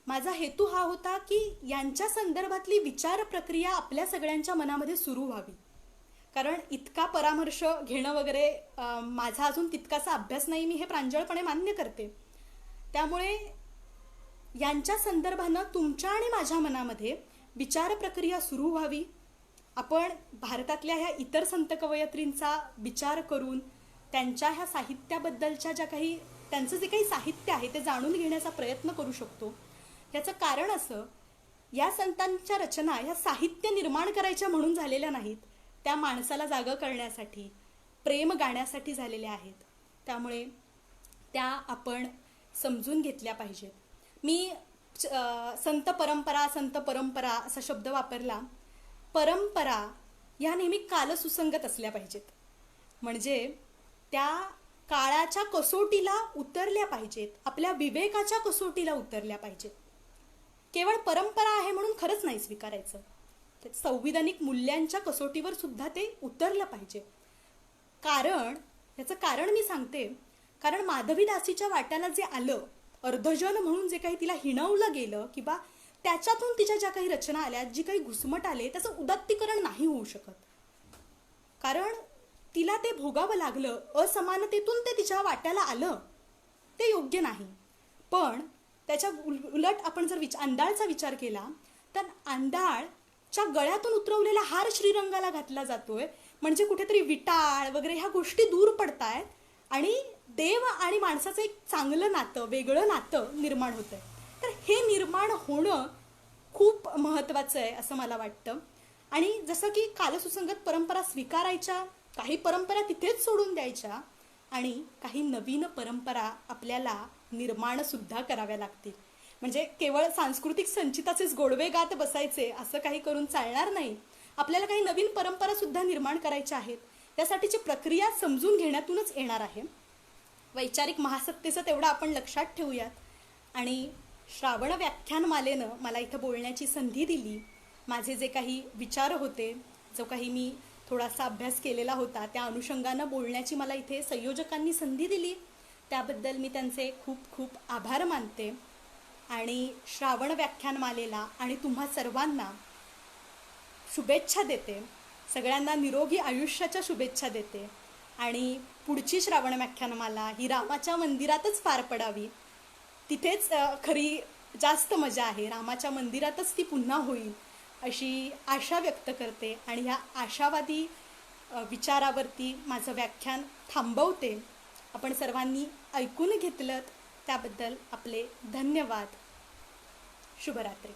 माझा हेतू हा होता की यांच्या संदर्भातली विचार प्रक्रिया आपल्या सगळ्यांच्या मनामध्ये सुरू व्हावी. कारण इतका परामर्श घेणं वगैरे माझा अजून तितकासा अभ्यास नाही, मी हे प्रांजळपणे मान्य करते. त्यामुळे यांच्या संदर्भानं तुमच्या आणि माझ्या मनामध्ये विचार प्रक्रिया सुरू व्हावी. आपण भारतातल्या ह्या इतर संत कवयित्रींचा विचार करून त्यांच्या ह्या साहित्याबद्दलच्या त्यांचं जे काही साहित्य आहे ते जाणून घेण्याचा प्रयत्न करू शकतो. याचं कारण असं, या संतांच्या रचना ह्या साहित्य निर्माण करायच्या म्हणून झालेल्या नाहीत, त्या माणसाला जागं करण्यासाठी, प्रेम गाण्यासाठी झालेल्या आहेत. त्यामुळे त्या आपण समजून घेतल्या पाहिजेत. मी संत परंपरा असा शब्द वापरला. परंपरा या नेहमी कालसुसंगत असल्या पाहिजेत, म्हणजे त्या काळाच्या कसोटीला उतरल्या पाहिजेत, आपल्या विवेकाच्या कसोटीला उतरल्या पाहिजेत. केवळ परंपरा आहे म्हणून खरंच नाही स्वीकारायचं, संविधानिक मूल्यांच्या कसोटीवर सुद्धा ते उतरलं पाहिजे. याचं कारण मी सांगते. कारण माधवी दासीच्या वाट्याला जे आलं, अर्धजन म्हणून जे काही तिला हिणवलं गेलं किंवा त्याच्यातून तिच्या ज्या काही रचना आल्या, जी काही घुसमट आले, त्याचं उदात्तीकरण नाही होऊ शकत. कारण तिला ते भोगावं लागलं, असमानतेतून ते तिच्या वाट्याला आलं, ते योग्य नाही. पण त्याच्या उलट आपण जर अंधाळचा विचार केला तर अंधाळच्या गळ्यातून उतरवलेला हार श्रीरंगाला घातला जातोय, म्हणजे कुठेतरी विटाळ वगैरे ह्या गोष्टी दूर पडतायत आणि देव आणि माणसाचं एक चांगलं नातं, वेगळं नातं निर्माण होतंय. तर हे निर्माण होणं खूप महत्त्वाचं आहे असं मला वाटतं. आणि जसं की कालसुसंगत परंपरा स्वीकारायच्या, काही परंपरा तिथेच सोडून द्यायच्या आणि काही नवीन परंपरा आपल्याला निर्माणसुद्धा कराव्या लागतील. म्हणजे केवळ सांस्कृतिक संचिताचेच गोडवे गात बसायचे असं काही करून चालणार नाही. आपल्याला काही नवीन परंपरासुद्धा निर्माण करायच्या आहेत. त्यासाठीची प्रक्रिया समजून घेण्यातूनच येणार आहे. वैचारिक महासत्तेचं तेवढं आपण लक्षात ठेवूयात. आणि श्रावण व्याख्यानमालेनं मला इथं बोलण्याची संधी दिली. माझे जे काही विचार होते, जो काही मी थोडासा अभ्यास केलेला होता, त्या अनुषंगानं बोलण्याची मला इथे संयोजकांनी संधी दिली, त्याबद्दल मी त्यांचे खूप खूप आभार मानते. आणि श्रावण व्याख्यानमालेला आणि तुम्हा सर्वांना शुभेच्छा देते. सगळ्यांना निरोगी आयुष्याच्या शुभेच्छा देते. आणि पुढची श्रावण व्याख्यानमाला ही रामाच्या मंदिरातच पार पडावी. तिथेच खरी जास्त मजा आहे. रामाच्या मंदिरातच ती पुन्हा होईल अशी आशा व्यक्त करते. आणि ह्या आशावादी विचारावरती माझं व्याख्यान थांबवते. आपण सर्वांनी ऐकून घेतलं त्याबद्दल आपले धन्यवाद. शुभरात्री.